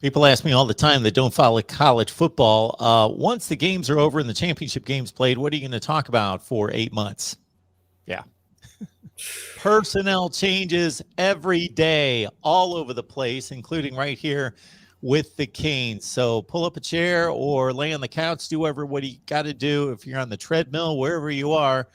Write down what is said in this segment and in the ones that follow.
People ask me all the time that don't follow college football. Once the games are over and the championship games played, what are you going to talk about for 8 months? Yeah. Personnel changes every day, all over the place, including right here with the Canes. So pull up a chair or lay on the couch, do whatever what you got to do. If you're on the treadmill, wherever you are,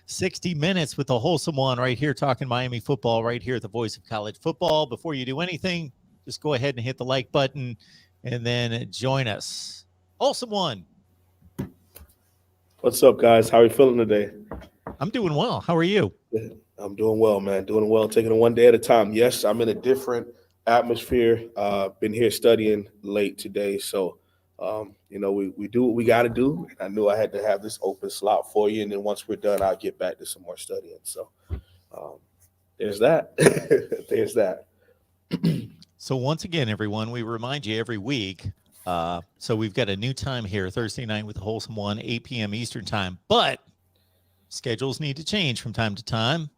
60 minutes with the wholesome one right here talking Miami football right here at the Voice of College Football. Before you do anything, just go ahead and hit the like button and then join us. Wholesome one. What's up, guys? How are you feeling today? I'm doing well. How are you? I'm doing well, man. Doing well, taking it one day at a time. Yes, I'm in a different atmosphere. Been here studying late today, so we do what we got to do. I knew I had to have this open slot for you, and then once we're done, I'll get back to some more studying. So um, there's that. There's that. So once again, everyone, we remind you every week. So we've got a new time here, Thursday night with the Wholesome One, 8 p.m. Eastern time. But schedules need to change from time to time.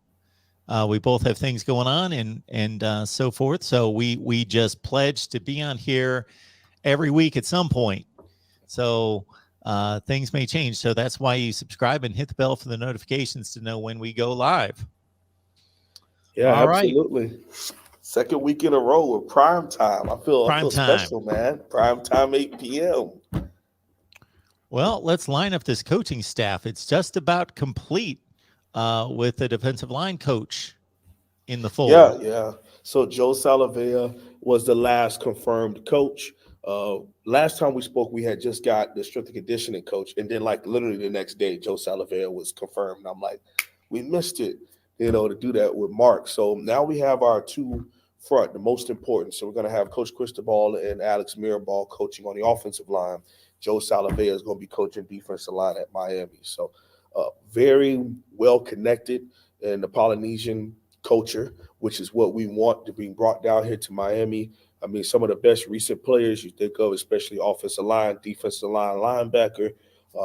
We both have things going on and so forth. So we just pledged to be on here every week at some point. So things may change. So that's why you subscribe and hit the bell for the notifications to know when we go live. Yeah, All right. absolutely. Second week in a row with prime time. I feel Prime time. special, man. Prime time, 8 p.m. Well, let's line up this coaching staff. It's just about complete with the defensive line coach in the fold. Yeah. So Joe Salavea was the last confirmed coach. Last time we spoke, we had just got the strength and conditioning coach, and then like literally the next day, Joe Salavea was confirmed. And I'm like, we missed it, to do that with Mark. So now we have our two front, the most important. So we're going to have Coach Cristobal and Alex Mirabal coaching on the offensive line. Joe Salavea is going to be coaching defensive line at Miami. So very well connected in the Polynesian culture, which is what we want to be brought down here to Miami. I mean, some of the best recent players you think of, especially offensive line, defensive line, linebacker,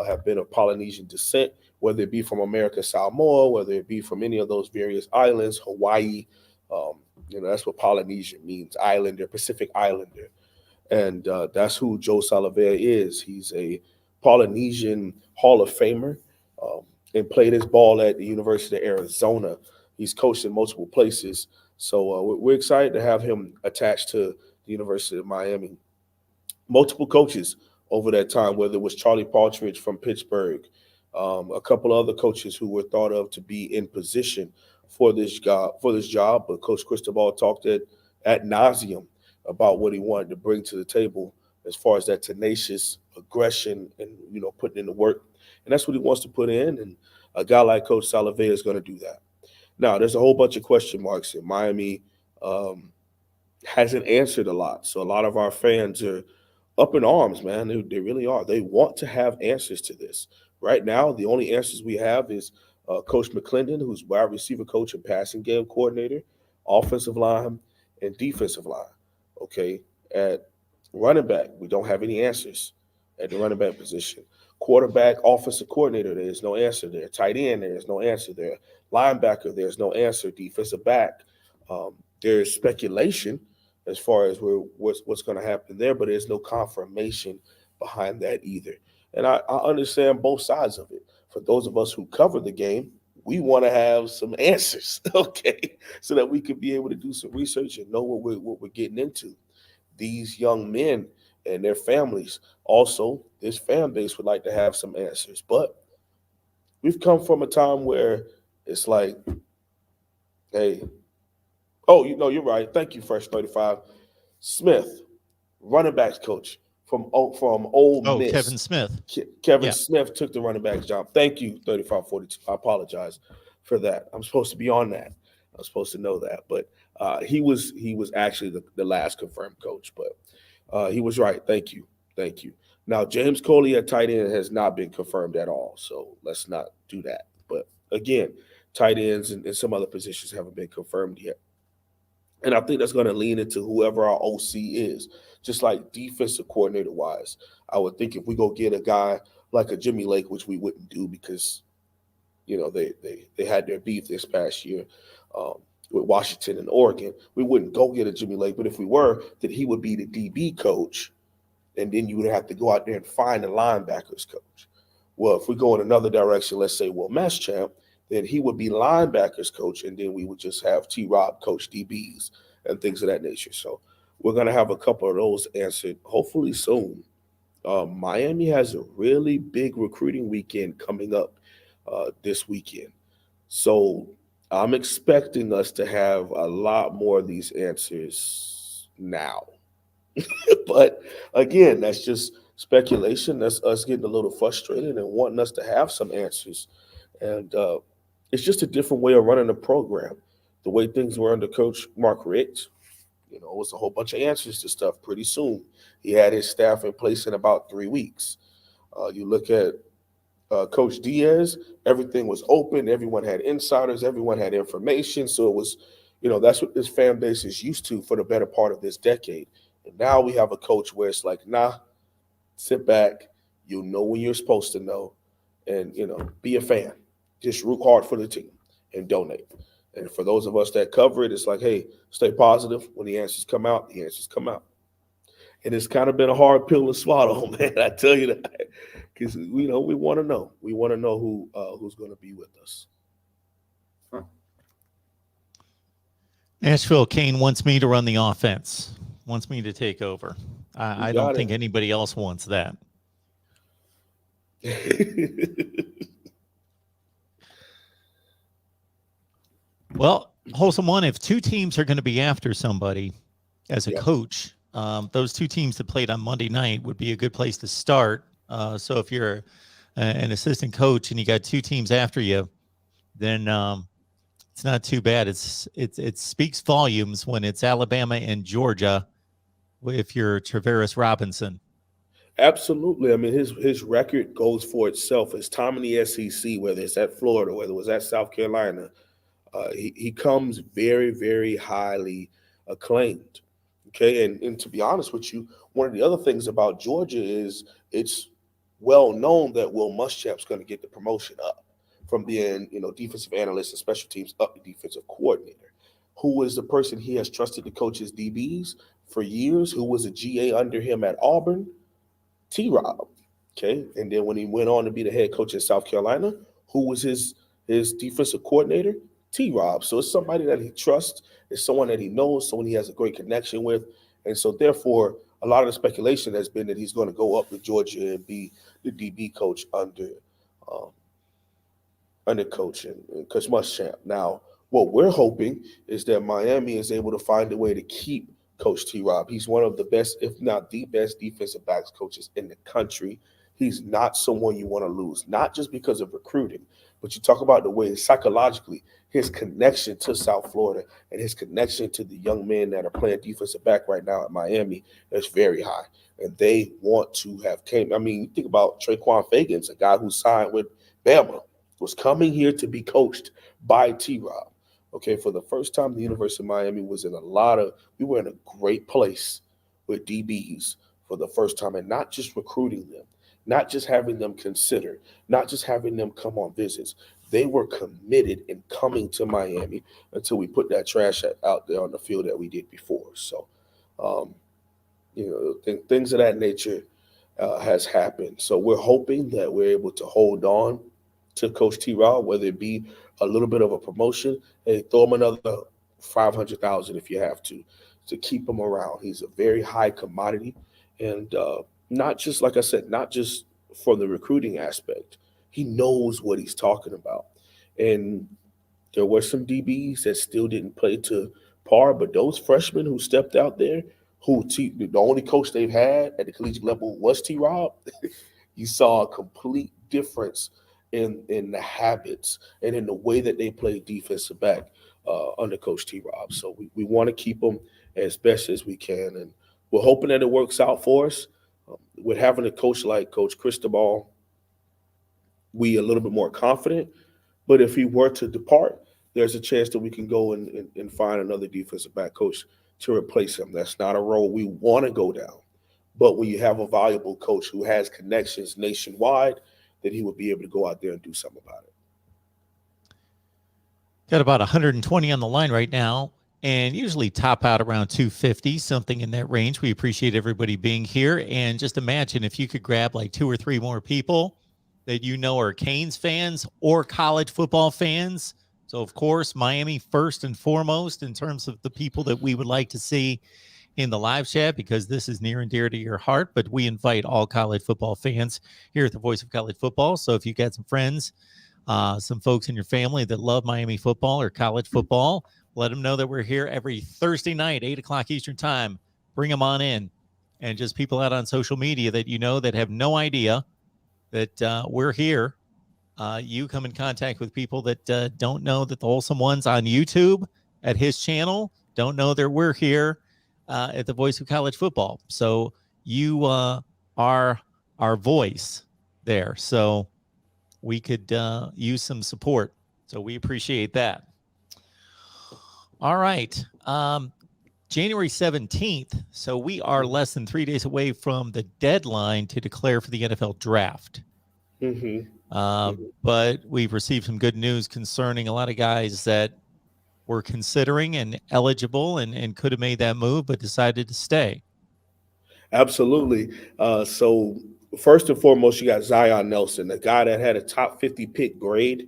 have been of Polynesian descent, whether it be from American Samoa, whether it be from any of those various islands, Hawaii. Um, that's what Polynesian means, islander, Pacific Islander. And that's who Joe Salavea is. He's a Polynesian Hall of Famer and played his ball at the University of Arizona. He's coached in multiple places. So we're excited to have him attached to the University of Miami. Multiple coaches over that time, whether it was Charlie Partridge from Pittsburgh, a couple of other coaches who were thought of to be in position for this job. But Coach Cristobal talked at nauseum about what he wanted to bring to the table as far as that tenacious aggression and putting in the work, and that's what he wants to put in. And a guy like Coach Salavea is going to do that. Now, there's a whole bunch of question marks in Miami. Hasn't answered a lot, so a lot of our fans are up in arms, man. They really are. They want to have answers to this. Right now, the only answers we have is Coach McClendon, who's wide receiver coach and passing game coordinator, offensive line, and defensive line. Okay, at running back, we don't have any answers at the running back position. Quarterback, offensive coordinator, there's no answer there. Tight end, there's no answer there. Linebacker, there's no answer. Defensive back, there's speculation as far as what's going to happen there, but there's no confirmation behind that either. And I understand both sides of it. For those of us who cover the game, we want to have some answers, okay, so that we can be able to do some research and know what we're getting into. These young men and their families, also, this fan base would like to have some answers. But we've come from a time where it's like, hey, oh, you're right. Thank you, Fresh 35. Smith, running backs coach from Ole Oh, Miss. Kevin Smith. Kevin Yeah. Smith took the running backs job. Thank you, 3542. I apologize for that. I'm supposed to be on that. I'm supposed to know that. But he was actually the last confirmed coach. But he was right. Thank you. Thank you. Now, James Coley at tight end has not been confirmed at all. So let's not do that. But again, tight ends and some other positions haven't been confirmed yet. And I think that's going to lean into whoever our OC is. Just like defensive coordinator wise, I would think if we go get a guy like a Jimmy Lake, which we wouldn't do because they had their beef this past year. Um, with Washington and Oregon. We wouldn't go get a Jimmy Lake, but if we were, then he would be the DB coach, and then you would have to go out there and find a linebackers coach. Well, if we go in another direction, let's say Will Muschamp, then he would be linebackers coach, and then we would just have T. Rob coach DBs and things of that nature. So we're gonna have a couple of those answered hopefully soon. Miami has a really big recruiting weekend coming up this weekend. So I'm expecting us to have a lot more of these answers now. But again, that's just speculation. That's us getting a little frustrated and wanting us to have some answers. And it's just a different way of running the program. The way things were under Coach Mark Riggs, it was a whole bunch of answers to stuff pretty soon. He had his staff in place in about 3 weeks. You look at Coach Diaz, everything was open. Everyone had insiders. Everyone had information. So it was, that's what this fan base is used to for the better part of this decade. And now we have a coach where it's like, nah, sit back. You know when you're supposed to know, and be a fan. Just root hard for the team and donate. And for those of us that cover it, it's like, hey, stay positive. When the answers come out, the answers come out. And it's kind of been a hard pill to swallow, man. I tell you that, because we want to know. We want to know who's going to be with us. Nashville Kane wants me to run the offense. Wants me to take over. I don't think anybody else wants that. Well, Wholesome One, if two teams are going to be after somebody as a coach, those two teams that played on Monday night would be a good place to start. So if you're an assistant coach and you got two teams after you, then it's not too bad. It speaks volumes when it's Alabama and Georgia. If you're Travaris Robinson. Absolutely. I mean, his record goes for itself. His time in the SEC, whether it's at Florida, whether it was at South Carolina, he comes very, very highly acclaimed. Okay, and to be honest with you, one of the other things about Georgia is it's well known that Will Muschamp's going to get the promotion up from being, defensive analyst and special teams up to defensive coordinator. Who is the person he has trusted to coach his DBs for years? Who was a GA under him at Auburn? T. Rob. Okay, and then when he went on to be the head coach in South Carolina, who was his defensive coordinator? T. Rob. So it's somebody that he trusts. It's someone that he knows, someone he has a great connection with. And so therefore, a lot of the speculation has been that he's going to go up to Georgia and be the DB coach under Coach and Coach Muschamp. Now, what we're hoping is that Miami is able to find a way to keep Coach T. Rob. He's one of the best, if not the best, defensive backs coaches in the country. He's not someone you want to lose, not just because of recruiting, but you talk about the way psychologically his connection to South Florida and his connection to the young men that are playing defensive back right now at Miami is very high. And they want to have came. I mean, you think about Traquan Fagans, a guy who signed with Bama, was coming here to be coached by T. Rob. Okay, for the first time, the University of Miami was in we were in a great place with DBs for the first time, and not just recruiting them, not just having them considered, not just having them come on visits. They were committed in coming to Miami until we put that trash out there on the field that we did before. So, things of that nature has happened. So we're hoping that we're able to hold on to Coach T. Rob, whether it be a little bit of a promotion, and throw him another $500,000 if you have to keep him around. He's a very high commodity, and not just, like I said, not just for the recruiting aspect. He knows what he's talking about. And there were some DBs that still didn't play to par, but those freshmen who stepped out there, the only coach they've had at the collegiate level was T. Rob, you saw a complete difference in the habits and in the way that they play defensive back under Coach T. Rob. So we want to keep them as best as we can, and we're hoping that it works out for us. With having a coach like Coach Cristobal, we a little bit more confident. But if he were to depart, there's a chance that we can go and find another defensive back coach to replace him. That's not a role we want to go down. But when you have a valuable coach who has connections nationwide, then he would be able to go out there and do something about it. Got about 120 on the line right now, and usually top out around 250, something in that range. We appreciate everybody being here. And just imagine if you could grab like two or three more people that you know are Canes fans or college football fans. So, of course, Miami first and foremost in terms of the people that we would like to see in the live chat, because this is near and dear to your heart. But we invite all college football fans here at the Voice of College Football. So if you got some friends, some folks in your family that love Miami football or college football, let them know that we're here every Thursday night, 8 o'clock Eastern time. Bring them on in. And just people out on social media that you know that have no idea that we're here. You come in contact with people that don't know that the Wholesome One's on YouTube at his channel, don't know that we're here at the Voice of College Football. So you are our voice there. So we could use some support. So we appreciate that. All right. January 17th. So we are less than 3 days away from the deadline to declare for the NFL draft. But we've received some good news concerning a lot of guys that were considering and eligible and could have made that move, but decided to stay. Absolutely. So first and foremost, you got Zion Nelson, the guy that had a top 50 pick grade,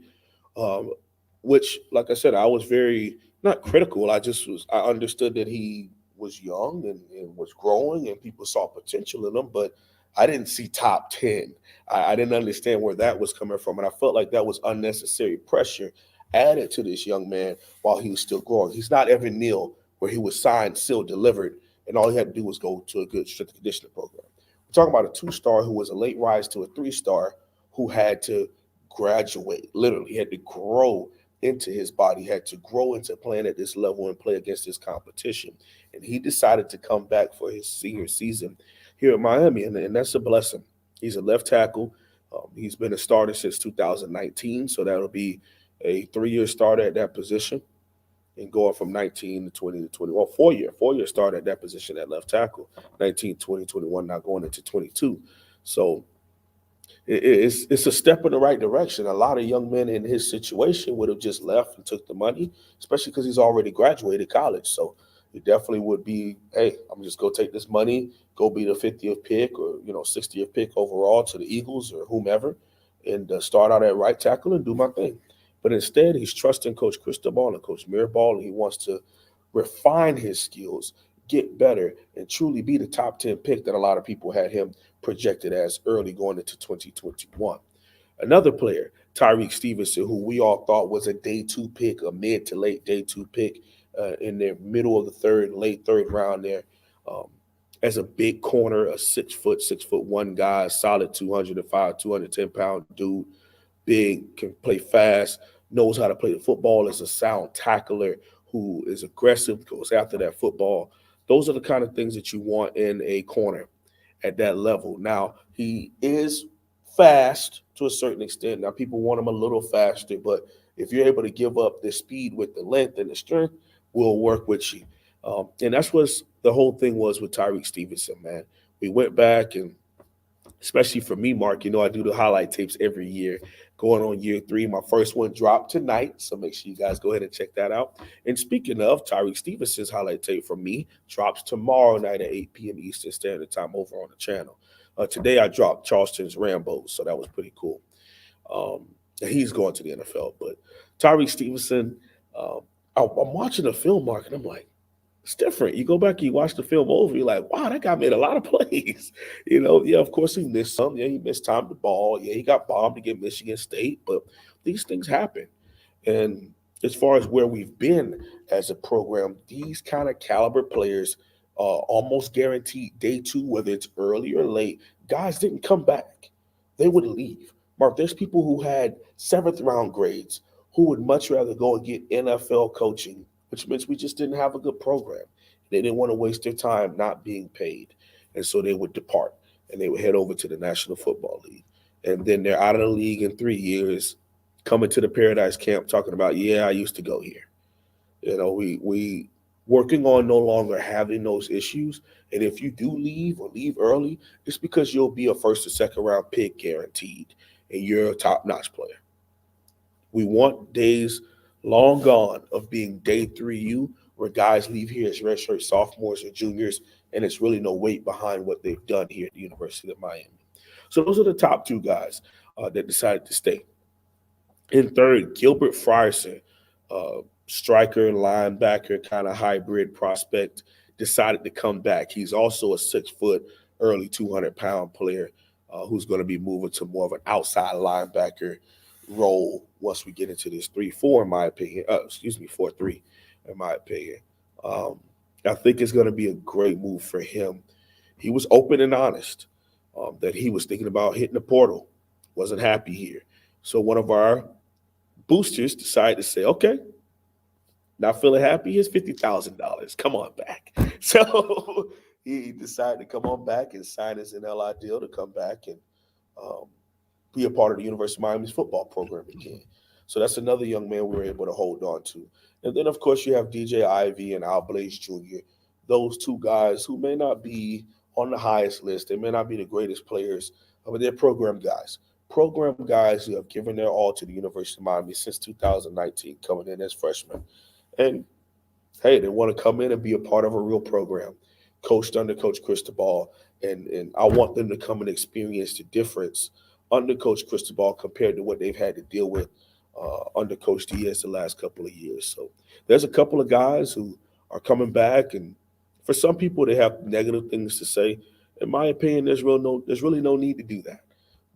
um, which, like I said, I was very not critical. I understood that he was young and was growing, and people saw potential in him, but I didn't see top 10. I didn't understand where that was coming from, and I felt like that was unnecessary pressure added to this young man while he was still growing. He's not Evan Neal, where he was signed, still delivered, and all he had to do was go to a good strength and conditioning program. We're talking about a two-star who was a late rise to a three-star who had to graduate. Literally, he had to grow into his body, had to grow into playing at this level and play against this competition. And he decided to come back for his senior season here at Miami, and that's a blessing. He's a left tackle. He's been a starter since 2019, so that'll be a 3-year starter at that position, and going from 19 to 20 to 20, well, 4-year start at that position at left tackle, 19, 20, 21, now going into 22. So it's a step in the right direction. A lot of young men in his situation would have just left and took the money, especially because he's already graduated college. So it definitely would be, hey, I'm just go take this money, go be the 50th pick or 60th pick overall to the Eagles or whomever, and start out at right tackle and do my thing. But instead, he's trusting Coach Cristobal and Coach Mirabal, and he wants to refine his skills, get better, and truly be the top 10 pick that a lot of people had him projected as early going into 2021. Another player, Tyreek Stevenson, who we all thought was a day two pick, a mid to late day two pick in the middle of the third, late third round there. Um, as a big corner, a 6'1" guy, solid 205, 210-pound dude, big, can play fast, knows how to play the football, is a sound tackler who is aggressive, goes after that football. Those are the kind of things that you want in a corner at that level. Now, he is fast to a certain extent. Now, people want him a little faster, but if you're able to give up the speed with the length and the strength, we'll work with you. And that's what the whole thing was with Tyreek Stevenson, man. We went back and especially for me, Mark, I do the highlight tapes every year. Going on year 3, my first one dropped tonight, so make sure you guys go ahead and check that out. And speaking of, Tyreek Stevenson's highlight tape from me drops tomorrow night at 8 p.m. Eastern Standard Time over on the channel. Today I dropped Charleston's Rambo, so that was pretty cool. He's going to the NFL, but Tyreek Stevenson, I'm watching the film, Mark, and I'm like, it's different. You go back and you watch the film over, you're like, wow, that guy made a lot of plays. Yeah, of course he missed some. Yeah, he missed time to ball. Yeah, he got bombed against Michigan State, but these things happen. And as far as where we've been as a program, these kind of caliber players almost guaranteed day two, whether it's early or late, guys didn't come back. They would leave. Mark, there's people who had 7th round grades who would much rather go and get NFL coaching, which means we just didn't have a good program. They didn't want to waste their time not being paid. And so they would depart and they would head over to the National Football League. And then they're out of the league in 3 years, coming to the Paradise Camp talking about, yeah, I used to go here. We working on no longer having those issues. And if you do leave or leave early, it's because you'll be a first or second round pick guaranteed, and you're a top notch player. We want days Long gone of being day 3U, where guys leave here as redshirt sophomores or juniors, and it's really no weight behind what they've done here at the University of Miami. So those are the top two guys that decided to stay. In third, Gilbert Frierson, striker, linebacker, kind of hybrid prospect, decided to come back. He's also a 6 foot, early 200-pound player who's going to be moving to more of an outside linebacker role once we get into this 3-4, in my opinion. 4-3, in my opinion. Um, I think it's going to be a great move for him. He was open and honest that he was thinking about hitting the portal, wasn't happy here. So one of our boosters decided to say, okay, not feeling happy, here's $50,000. Come on back. So he decided to come on back and sign his NLI deal to come back and um, be a part of the University of Miami's football program again. So that's another young man we were able to hold on to. And then, of course, you have DJ Ivy and Al Blaze Jr., those two guys who may not be on the highest list. They may not be the greatest players, but they're program guys. Program guys who have given their all to the University of Miami since 2019, coming in as freshmen. And hey, they want to come in and be a part of a real program, coached under Coach Cristobal. And I want them to come and experience the difference under Coach Cristobal compared to what they've had to deal with under Coach Diaz the last couple of years. So there's a couple of guys who are coming back, and for some people, they have negative things to say. In my opinion, there's really no need to do that.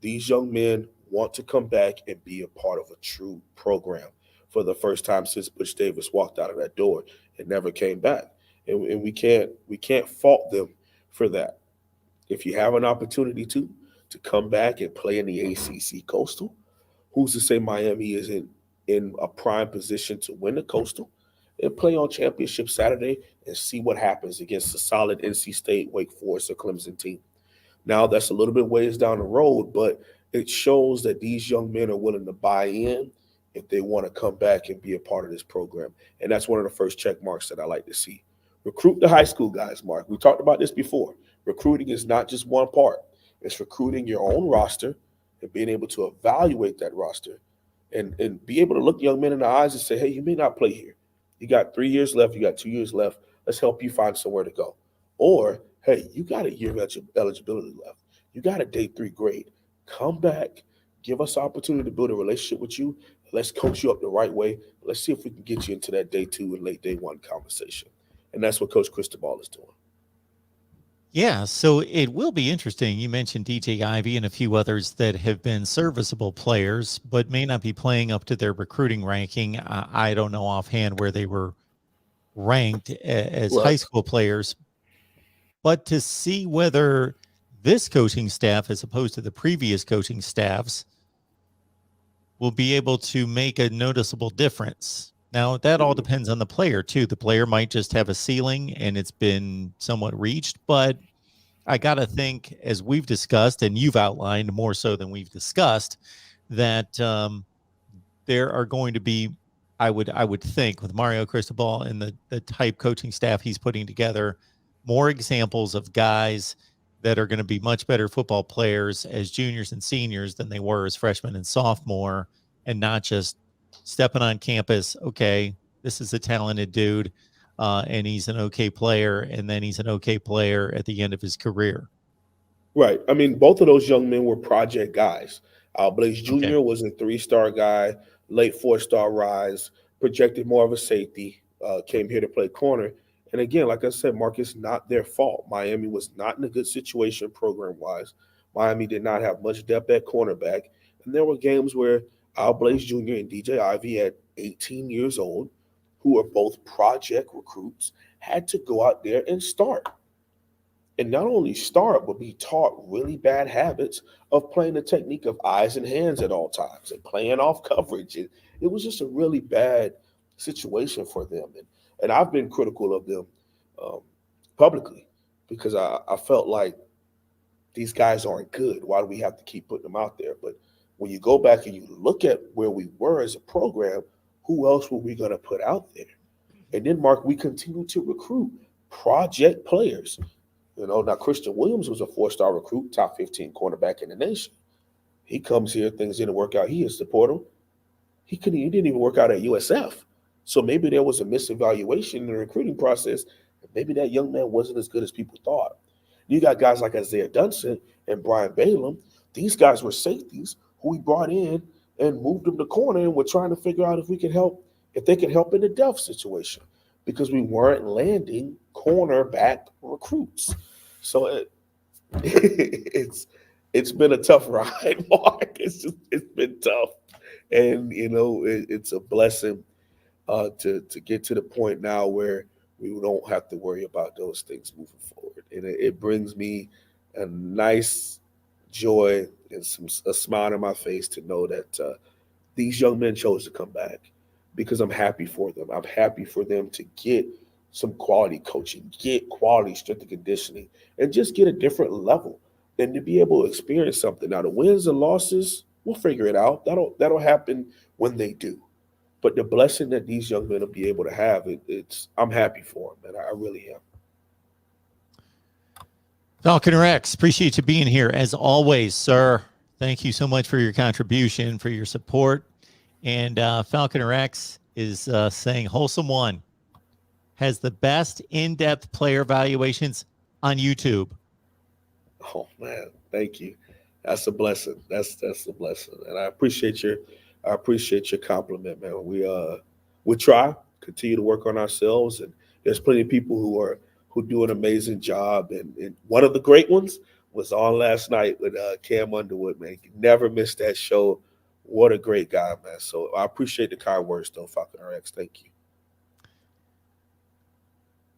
These young men want to come back and be a part of a true program for the first time since Butch Davis walked out of that door and never came back. And we can't fault them for that. If you have an opportunity to come back and play in the ACC Coastal, who's to say Miami isn't in a prime position to win the Coastal and play on Championship Saturday and see what happens against a solid NC State, Wake Forest, or Clemson team? Now that's a little bit ways down the road, but it shows that these young men are willing to buy in if they want to come back and be a part of this program. And that's one of the first check marks that I like to see. Recruit the high school guys, Mark. We talked about this before. Recruiting is not just one part. It's recruiting your own roster and being able to evaluate that roster and be able to look young men in the eyes and say, hey, you may not play here. You got 3 years left. You got 2 years left. Let's help you find somewhere to go. Or, hey, you got a year of eligibility left. You got a day 3 grade. Come back. Give us opportunity to build a relationship with you. Let's coach you up the right way. Let's see if we can get you into that day 2 and late day 1 conversation. And that's what Coach Cristobal is doing. Yeah, so it will be interesting. You mentioned DJ Ivy and a few others that have been serviceable players, but may not be playing up to their recruiting ranking. I don't know offhand where they were ranked as Right. high school players, but to see whether this coaching staff, as opposed to the previous coaching staffs, will be able to make a noticeable difference. Now, that all Mhm. depends on the player, too. The player might just have a ceiling and it's been somewhat reached, but I got to think, as we've discussed, and you've outlined more so than we've discussed, that there are going to be, I would think, with Mario Cristobal and the type coaching staff he's putting together, more examples of guys that are going to be much better football players as juniors and seniors than they were as freshmen and sophomore, and not just stepping on campus. Okay, this is a talented dude, and he's an okay player, and then he's an okay player at the end of his career. Right. I mean, both of those young men were project guys. Blaze Okay. Jr. was a 3-star guy, late 4-star rise, projected more of a safety, came here to play corner. And again, like I said, Mark, it's not their fault. Miami was not in a good situation program wise. Miami did not have much depth at cornerback. And there were games where Al Blaze Jr. and DJ Ivy, at 18 years old, who are both project recruits, had to go out there and start, and not only start, but be taught really bad habits of playing the technique of eyes and hands at all times and playing off coverage. It was just a really bad situation for them. And I've been critical of them um, publicly because I felt like these guys aren't good. Why do we have to keep putting them out there? But when you go back and you look at where we were as a program, who else were we going to put out there? And then, Mark, we continue to recruit project players. Now Christian Williams was a 4-star recruit, top 15 cornerback in the nation. He comes here, things didn't work out. He hits the portal. He didn't even work out at USF. So maybe there was a misevaluation in the recruiting process. Maybe that young man wasn't as good as people thought. You got guys like Isaiah Dunson and Brian Balaam. These guys were safeties who we brought in and moved them to corner, and we're trying to figure out if we can help, if they can help in the depth situation, because we weren't landing cornerback recruits. So it's it's been a tough ride, Mark. It's been tough, and it's a blessing to get to the point now where we don't have to worry about those things moving forward, and it brings me a nice joy and a smile on my face to know that these young men chose to come back, because I'm happy for them. I'm happy for them to get some quality coaching, get quality strength and conditioning, and just get a different level, and to be able to experience something. Now, the wins and losses, we'll figure it out. That'll happen when they do. But the blessing that these young men will be able to have, it's I'm happy for them, and I really am. Falcon Rex, appreciate you being here as always, sir. Thank you so much for your contribution, for your support. And Falcon Rex is saying Wholesome One has the best in-depth player evaluations on YouTube. Oh man, thank you. That's a blessing. That's a blessing, and I appreciate your compliment, man. We try continue to work on ourselves, and there's plenty of people who do an amazing job. And one of the great ones was on last night with Cam Underwood. Man, you never missed that show. What a great guy, man. So I appreciate the kind words, though, Falcon RX. Thank you.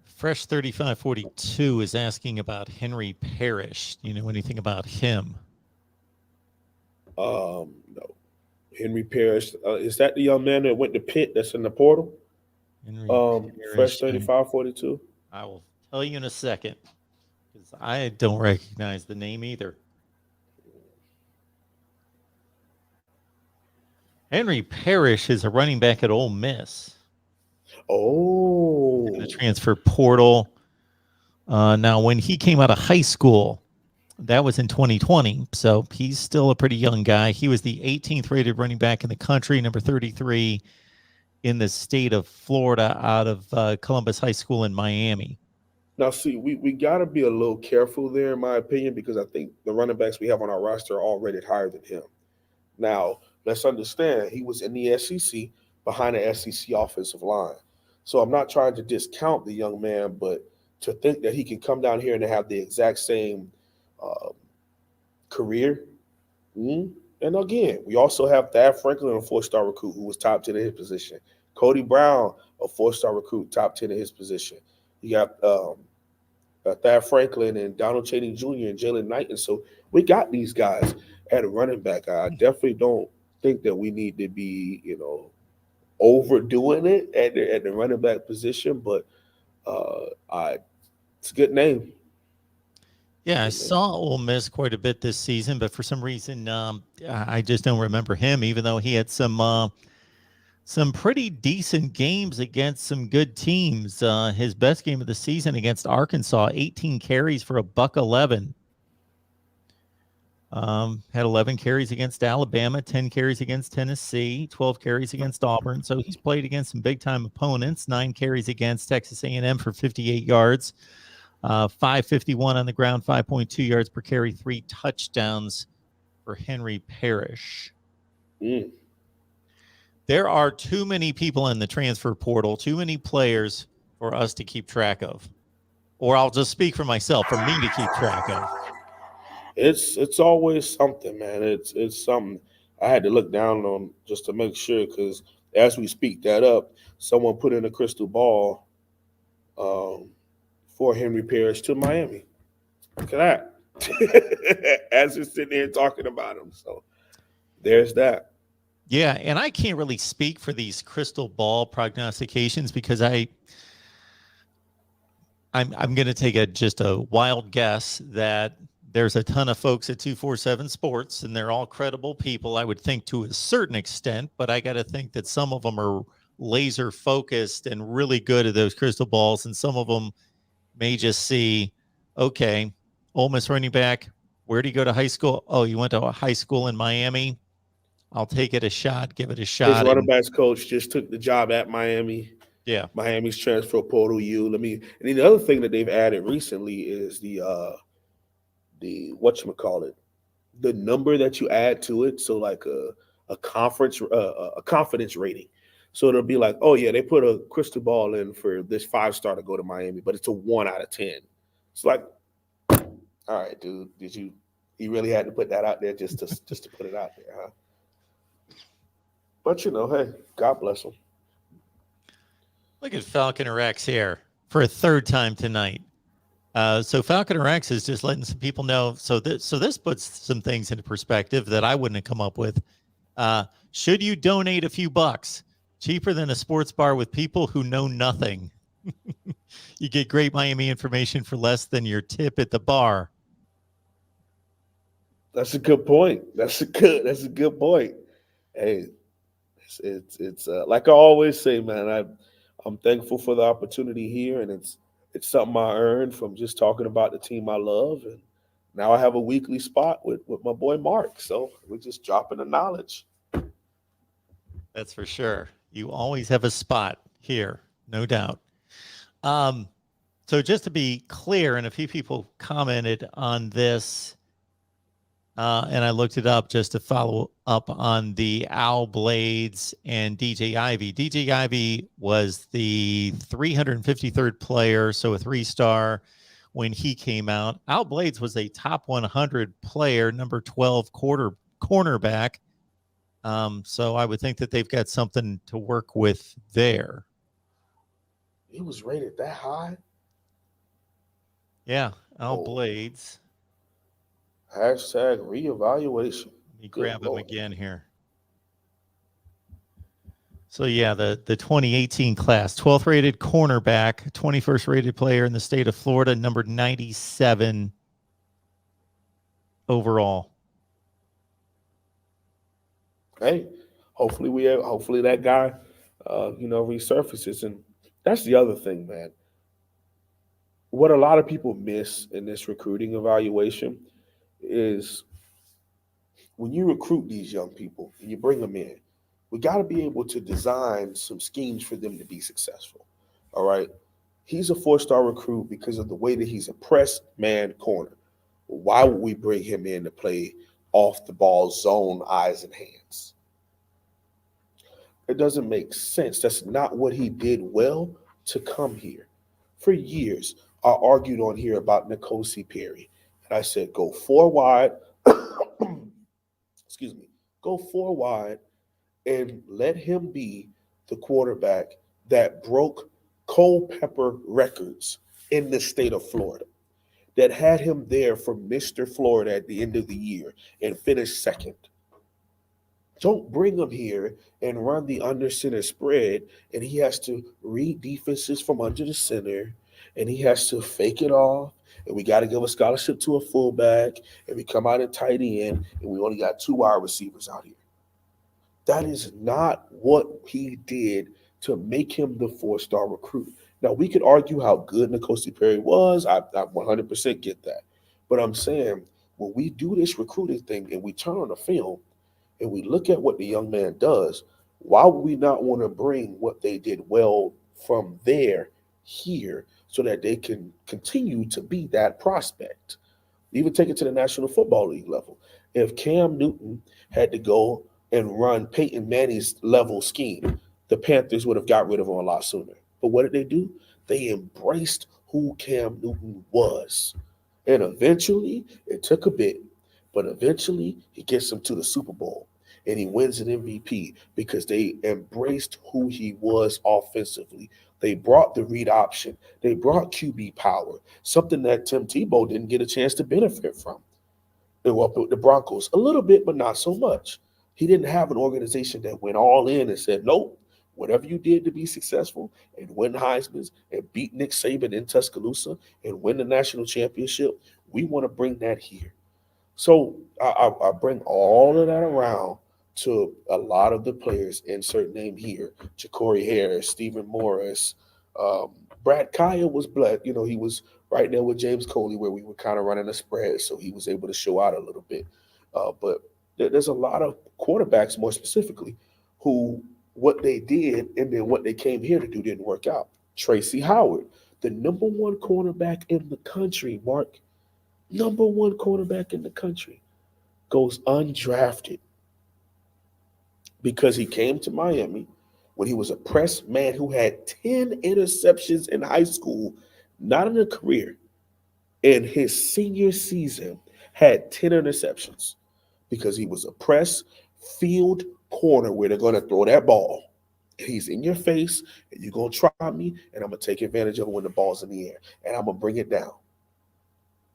Fresh 3542 is asking about Henry Parrish. Do you know anything about him? No, Henry Parrish. Is that the young man that went to Pitt? That's in the portal. Henry Fresh Parrish. 3542. I will tell you in a second because I don't recognize the name either. Henry Parrish is a running back at Ole Miss. Oh, In the transfer portal. Now, when he came out of high school, that was in 2020. So he's still a pretty young guy. He was the 18th rated running back in the country, number 33 in the state of Florida, out of Columbus High School in Miami. now see, we got to be a little careful there, in my opinion, because I think the running backs we have on our roster are already higher than him. Now, let's understand he was in the SEC behind the SEC offensive line. So I'm not trying to discount the young man, but to think that he can come down here and have the exact same uh, career. And again, we also have Thad Franklin, a four-star recruit who was top 10 in his position. Cody Brown, a four-star recruit, top 10 in his position. You got Thad Franklin and Donald Chaney Jr. and Jalen Knight. And so we got these guys at a running back. I definitely don't think that we need to be, overdoing it at the running back position, but it's a good name. Yeah, I saw Ole Miss quite a bit this season, but for some reason, I just don't remember him, even though he had some pretty decent games against some good teams. His best game of the season against Arkansas, 18 carries for a buck 11. Had 11 carries against Alabama, 10 carries against Tennessee, 12 carries against Auburn. So he's played against some big-time opponents. 9 carries against Texas A&M for 58 yards, 551 on the ground, 5.2 yards per carry, 3 touchdowns for Henry Parrish. Mm. There are too many people in the transfer portal, too many players for us to keep track of. Or I'll just speak for myself, for me to keep track of. It's always something, man. It's something I had to look down on just to make sure, because as we speak that up, someone put in a crystal ball um, for Henry Parrish to Miami. Look at that. As we're sitting here talking about him. So there's that. Yeah, and I can't really speak for these crystal ball prognostications because I'm going to take just a wild guess that there's a ton of folks at 247 Sports, and they're all credible people, I would think, to a certain extent, but I got to think that some of them are laser focused and really good at those crystal balls, and some of them may just see, okay, Ole Miss running back, where did he go to high school? Oh, you went to a high school in Miami. I'll take it a shot, give it a His shot, running and backs coach just took the job at Miami. yeah, Miami's transfer portal. And then the other thing that they've added recently is the whatchamacallit, the number that you add to it. So like a confidence rating. So it'll be like, oh yeah, they put a crystal ball in for this 5-star to go to Miami, but it's a 1 out of 10. It's like, all right, dude, you really had to put that out there just to put it out there, huh? But hey, God bless them. look at Falcon Rex here for a third time tonight. So Falcon Rex is just letting some people know. So this puts some things into perspective that I wouldn't have come up with. Should you donate a few bucks, cheaper than a sports bar with people who know nothing? You get great Miami information for less than your tip at the bar. That's a good point. That's a good point. Hey, it's like I always say, man. I'm thankful for the opportunity here, and it's something I earned from just talking about the team I love, and now I have a weekly spot with my boy Mark. So we're just dropping the knowledge. That's for sure. You always have a spot here, no doubt. Um, so just to be clear, and a few people commented on this, and I looked it up just to follow up on the Owl Blades and DJ Ivy. DJ Ivy was the 353rd player, so a 3-star when he came out. Owl Blades was a top 100 player, number 12 cornerback. So I would think that they've got something to work with there. He was rated that high. Yeah, Owl Oh, Blades. hashtag reevaluation. Let me Good grab them lord. again here. So yeah, the 2018 class, 12th rated cornerback, 21st rated player in the state of Florida, number 97 overall. Hey, hopefully that guy, resurfaces, and that's the other thing, man. What a lot of people miss in this recruiting evaluation is when you recruit these young people and you bring them in, we got to be able to design some schemes for them to be successful. All right. He's a 4-star recruit because of the way that he's a press man corner. Why would we bring him in to play off the ball zone, eyes and hands? It doesn't make sense. That's not what he did well to come here. For years, I argued on here about Nicosi Perry. And I said, go 4 wide, excuse me, go 4 wide and let him be the quarterback that broke Culpepper records in the state of Florida, that had him there for Mr. Florida at the end of the year and finished second. Don't bring him here and run the under center spread, and he has to read defenses from under the center, and he has to fake it off. And we got to give a scholarship to a fullback, and we come out at tight end, and we only got 2 wide receivers out here. That is not what he did to make him the 4-star recruit. Now, we could argue how good Nicosi Perry was. I 100% get that. But I'm saying when we do this recruiting thing and we turn on the film and we look at what the young man does, why would we not want to bring what they did well from there here so that they can continue to be that prospect? Even take it to the National Football League level. If Cam Newton had to go and run Peyton Manning's level scheme, the Panthers would have got rid of him a lot sooner. But what did they do? They embraced who Cam Newton was. And eventually, it took a bit, but eventually he gets them to the Super Bowl and he wins an MVP because they embraced who he was offensively. They brought the read option. They brought QB power, something that Tim Tebow didn't get a chance to benefit from. They were up with the Broncos a little bit, but not so much. He didn't have an organization that went all in and said, nope, whatever you did to be successful and win Heisman's and beat Nick Saban in Tuscaloosa and win the national championship, we want to bring that here. So I bring all of that around to a lot of the players, insert name here, Ja'Cory Harris, Stephen Morris, um, Brad Kaya was black. He was right there with James Coley where we were kind of running a spread, so he was able to show out a little bit. But There's a lot of quarterbacks, more specifically, who what they did and then what they came here to do didn't work out. Tracy Howard, the number one cornerback in the country, Mark, number one cornerback in the country, goes undrafted because he came to Miami when he was a press man who had 10 interceptions in high school, not in a career. In his senior season, had 10 interceptions because he was a press field corner where they're going to throw that ball. He's in your face, and you're going to try me, and I'm going to take advantage of it when the ball's in the air, and I'm going to bring it down.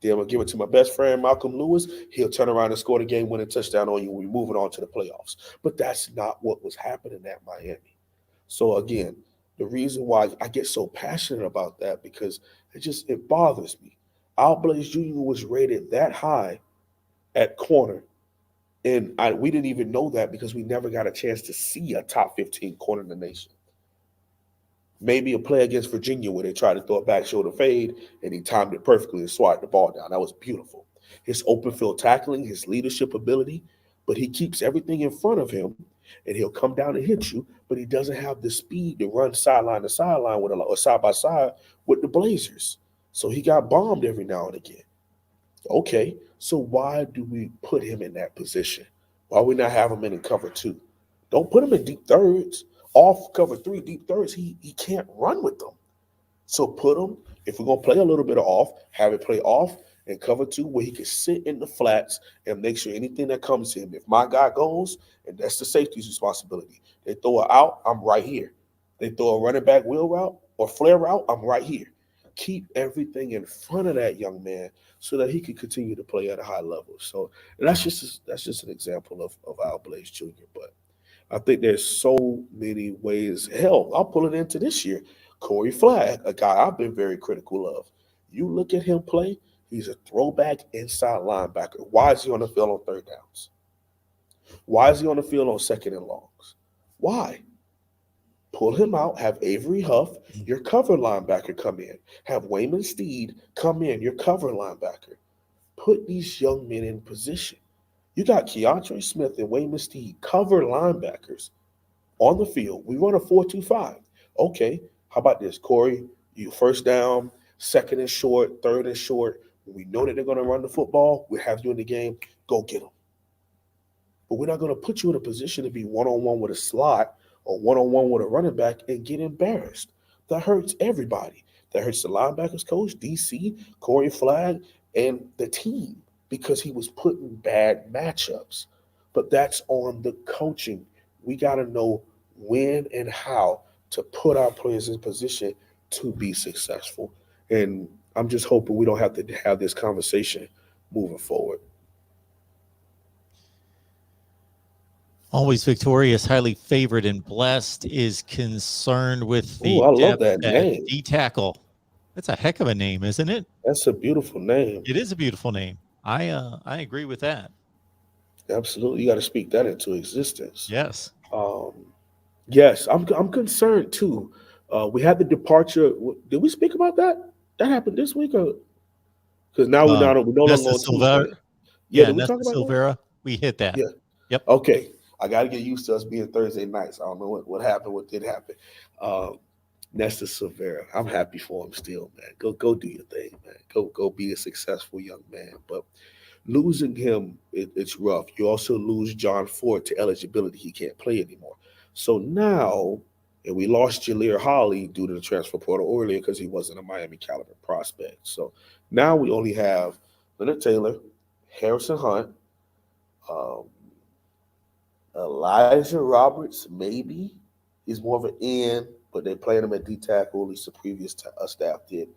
Then I'm going to give it to my best friend, Malcolm Lewis. He'll turn around and score the game-winning touchdown on you. We're moving on to the playoffs. But that's not what was happening at Miami. So, again, the reason why I get so passionate about that because it bothers me. Al Blaze Jr. was rated that high at corner, and we didn't even know that because we never got a chance to see a top 15 corner in the nation. Maybe a play against Virginia where they tried to throw a back shoulder fade, and he timed it perfectly and swatted the ball down. That was beautiful. His open field tackling, his leadership ability, but he keeps everything in front of him, and he'll come down and hit you, but he doesn't have the speed to run sideline to sideline or side by side with the Blazers. So he got bombed every now and again. Okay, so why do we put him in that position? Why we not have him in cover two? Don't put him in deep thirds. Off cover three, deep thirds, he can't run with them. So put him, if we're going to play a little bit of off, have it play off and cover two where he can sit in the flats and make sure anything that comes to him, if my guy goes, and that's the safety's responsibility. They throw it out, I'm right here. They throw a running back wheel route or flare route, I'm right here. Keep everything in front of that young man so that he can continue to play at a high level. So that's just an example of Al Blaze Jr. But I think there's so many ways. Hell, I'll pull it into this year. Corey Flagg, a guy I've been very critical of. You look at him play, he's a throwback inside linebacker. Why is he on the field on third downs? Why is he on the field on second and longs? Why? Pull him out, have Avery Huff, your cover linebacker, come in. Have Wayman Steed come in, your cover linebacker. Put these young men in position. You got Keontre Smith and Wayman Steed, cover linebackers on the field. We run a 4-2-5. Okay, how about this, Corey? You first down, second and short, third and short. When we know that they're going to run the football, we have you in the game, go get them. But we're not going to put you in a position to be one-on-one with a slot or one-on-one with a running back and get embarrassed. That hurts everybody. That hurts the linebackers coach, DC, Corey Flagg, and the team because he was put in bad matchups. But that's on the coaching. We got to know when and how to put our players in position to be successful. And I'm just hoping we don't have to have this conversation moving forward. Always victorious, highly favored, and blessed is concerned with Oh, the I love depth that at name. D tackle. That's a heck of a name, isn't it? That's a beautiful name. It is a beautiful name. I agree with that. Absolutely. You got to speak that into existence. Yes. Um, yes, I'm concerned too. We had the departure. Did we speak about that? That happened this week, or because now we no longer Nesta on Silvera. Tuesday. Yeah, Yeah, did we talk Nesta about that? Silvera. We hit that. Yeah. Yep. Okay. I got to get used to us being Thursday nights. I don't know what happened, what did happen. Nesta Silvera. I'm happy for him still, man. Go do your thing, man. Go be a successful young man. But losing him, it's rough. You also lose John Ford to eligibility. He can't play anymore. So now, and we lost Jalir Holly due to the transfer portal earlier because he wasn't a Miami caliber prospect. So now we only have Leonard Taylor, Harrison Hunt, um, Elijah Roberts, maybe. He's more of an end, but they played him at D tackle, at least the previous staff did.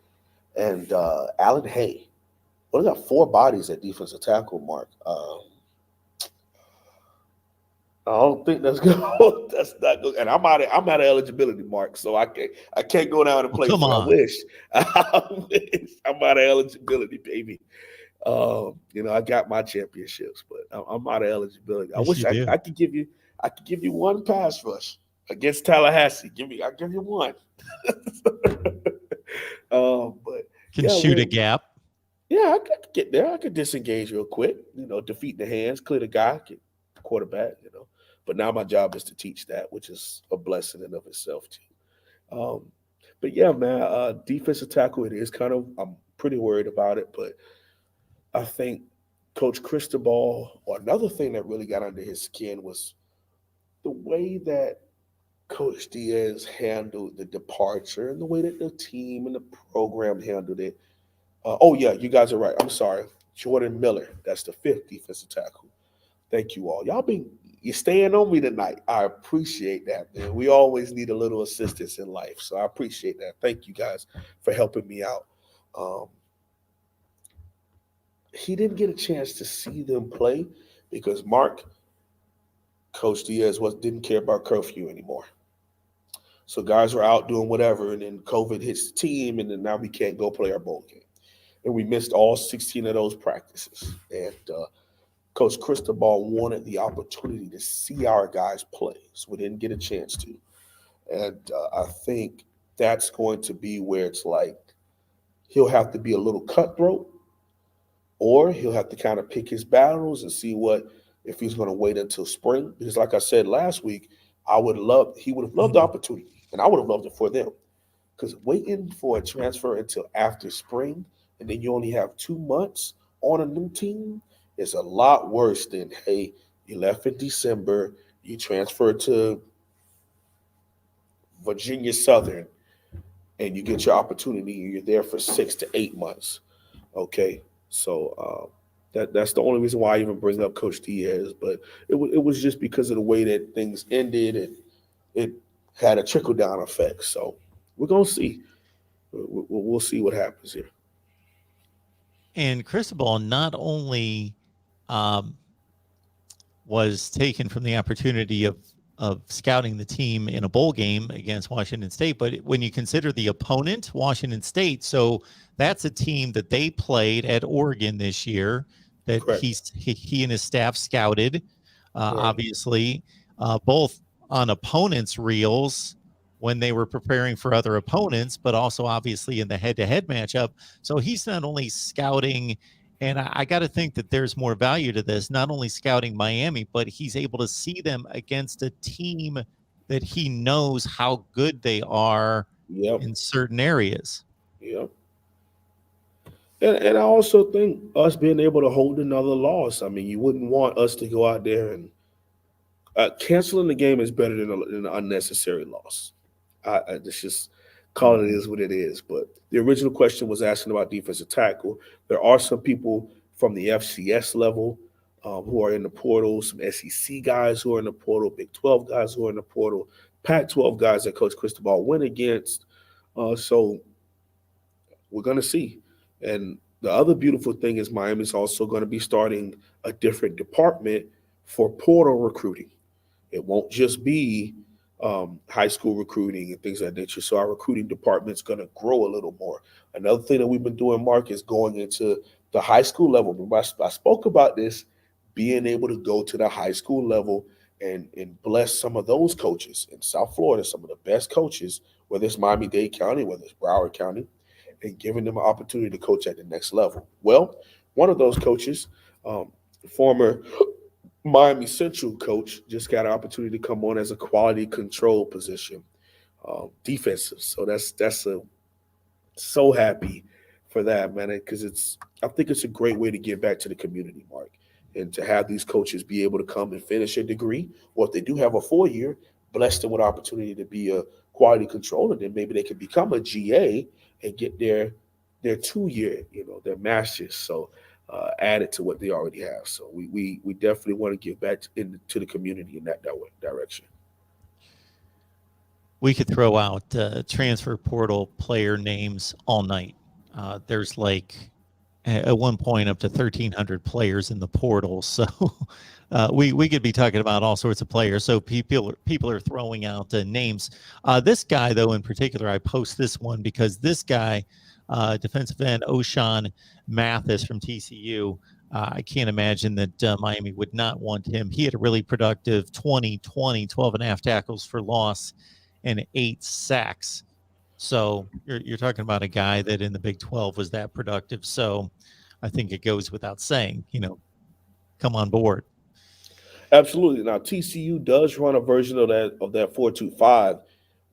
And Alan Hay. Well, they got four bodies at defensive tackle, Mark. I don't think that's good. That's not good. And I'm out of eligibility, Mark. So I can't go down and play. Come on. I wish. I'm out of eligibility, baby. I got my championships, but I'm out of eligibility. I Yes, wish you do. I could give you one pass rush against Tallahassee. I'll give you one. But Can shoot a gap. yeah, I could get there. I could disengage real quick. Defeat the hands, clear the guy, quarterback, But now my job is to teach that, which is a blessing in of itself too. But yeah, man, defensive tackle, it is kind of, I'm pretty worried about it, but I think Coach Cristobal, or another thing that really got under his skin was the way that Coach Diaz handled the departure and the way that the team and the program handled it. Oh yeah, you guys are right. I'm sorry. Jordan Miller, that's the fifth defensive tackle. Thank you all. You're staying on me tonight. I appreciate that, man. We always need a little assistance in life, so I appreciate that. Thank you guys for helping me out. Um, he didn't get a chance to see them play because Coach Diaz didn't care about curfew anymore. So guys were out doing whatever, and then COVID hits the team, and then now we can't go play our bowl game. And we missed all 16 of those practices. And Coach Cristobal wanted the opportunity to see our guys play, so we didn't get a chance to. And I think that's going to be where it's like he'll have to be a little cutthroat, or he'll have to kind of pick his battles and see what if he's going to wait until spring. Because, like I said last week, he would have loved the opportunity, and I would have loved it for them. Because waiting for a transfer until after spring, and then you only have 2 months on a new team, is a lot worse than, hey, you left in December, you transferred to Virginia Southern, and you get your opportunity, and you're there for 6 to 8 months. Okay, so that's the only reason why I even bring up Coach Diaz, but it was just because of the way that things ended, and it had a trickle down effect. So we're gonna see. We'll see what happens here. And Cristobal not only um, was taken from the opportunity of scouting the team in a bowl game against Washington State, but when you consider the opponent, Washington State, so that's a team that they played at Oregon this year that Correct. he and his staff scouted, Right. obviously, both on opponents' reels when they were preparing for other opponents, but also obviously in the head-to-head matchup. So he's not only scouting, and I got to think that there's more value to this, not only scouting Miami, but he's able to see them against a team that he knows how good they are Yep. in certain areas. Yep. And I also think us being able to hold another loss. I mean, you wouldn't want us to go out there and canceling the game is better than an unnecessary loss. It's just call it is what it is. But the original question was asking about defensive tackle. There are some people from the FCS level who are in the portal, some SEC guys who are in the portal, Big 12 guys who are in the portal, Pac 12 guys that Coach Cristobal went against. So we're going to see. And the other beautiful thing is Miami's also going to be starting a different department for portal recruiting. It won't just be high school recruiting and things of that nature. So our recruiting department's going to grow a little more. Another thing that we've been doing, Mark, is going into the high school level. Remember, I spoke about this, being able to go to the high school level and bless some of those coaches in South Florida, some of the best coaches, whether it's Miami-Dade County, whether it's Broward County, and giving them an opportunity to coach at the next level. Well, one of those coaches, former Miami Central coach, just got an opportunity to come on as a quality control position, defensive. So that's a so happy for that, man, because I think it's a great way to give back to the community, Mark, and to have these coaches be able to come and finish a degree, or if they do have a 4 year, bless them with opportunity to be a quality controller. Then maybe they can become a GA and get their 2 year, their masters. So added to what they already have. So we definitely want to give back to the community in that direction. We could throw out transfer portal player names all night. There's like at one point up to 1,300 players in the portal. So we could be talking about all sorts of players. So people are throwing out names. This guy, though, in particular, I post this one because this guy, defensive end O'Shawn Mathis from TCU, I can't imagine that Miami would not want him. He had a really productive 2020, 12 and a half tackles for loss and 8 sacks. So you're talking about a guy that in the Big 12 was that productive. So I think it goes without saying, come on board. Absolutely. Now TCU does run a version of that 4-2-5,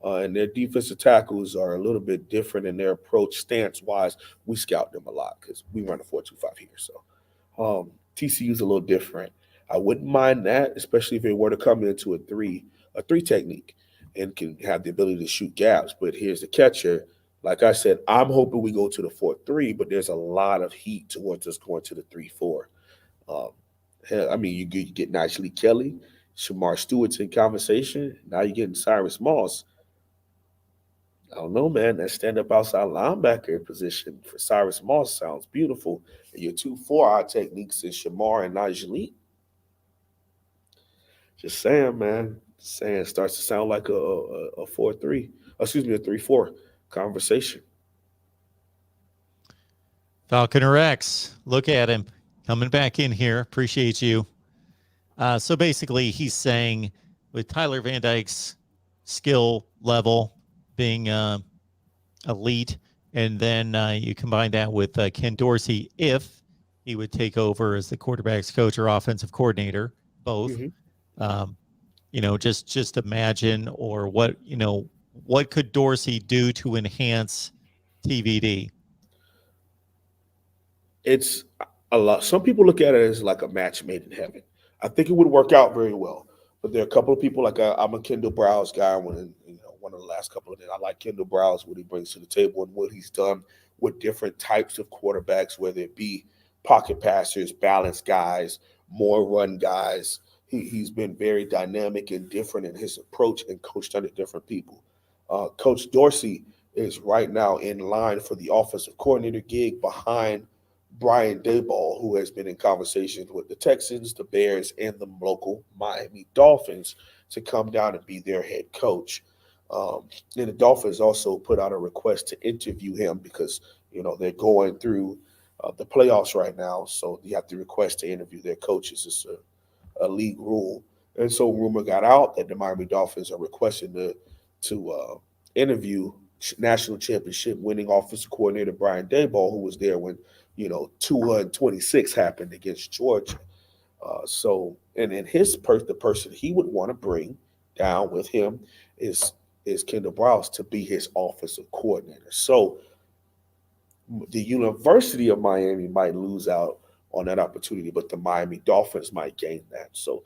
and their defensive tackles are a little bit different in their approach stance wise. We scout them a lot because we run a 4-2-5 here. So TCU is a little different. I wouldn't mind that, especially if it were to come into a three technique, and can have the ability to shoot gaps. But here's the catcher. Like I said, I'm hoping we go to the 4-3, but there's a lot of heat towards us going to the 3-4. Um, hell, I mean, you get Nicely Kelly, Shamar Stewart's in conversation. Now you're getting Cyrus Moss. I don't know, man. That stand up outside linebacker position for Cyrus Moss sounds beautiful. And your two 4-eye techniques is Shamar and Najee. Just saying, man. Saying starts to sound like a 4-3. Excuse me, a 3-4 conversation. Falconer X, look at him coming back in here. Appreciate you. So basically, he's saying with Tyler Van Dyke's skill level being elite, and then you combine that with Ken Dorsey, if he would take over as the quarterbacks coach or offensive coordinator, both. Mm-hmm. Um, just imagine, or what could Dorsey do to enhance TVD? It's a lot. Some people look at it as like a match made in heaven. I think it would work out very well. But there are a couple of people like I'm a Kendall Browse guy. One of the last couple of days, I like Kendall Browse, what he brings to the table and what he's done with different types of quarterbacks, whether it be pocket passers, balanced guys, more run guys. He's been very dynamic and different in his approach and coached under different people. Coach Dorsey is right now in line for the offensive coordinator gig behind Brian Dayball, who has been in conversations with the Texans, the Bears, and the local Miami Dolphins to come down and be their head coach. And the Dolphins also put out a request to interview him because they're going through the playoffs right now, so you have to request to interview their coaches. It's a league rule, and so rumor got out that the Miami Dolphins are requesting to interview national championship winning offensive coordinator Brian Dayball, who was there when 226 happened against Georgia. And in the person he would want to bring down with him is Kendall Browse to be his offensive coordinator. So the University of Miami might lose out on that opportunity, but the Miami Dolphins might gain that. So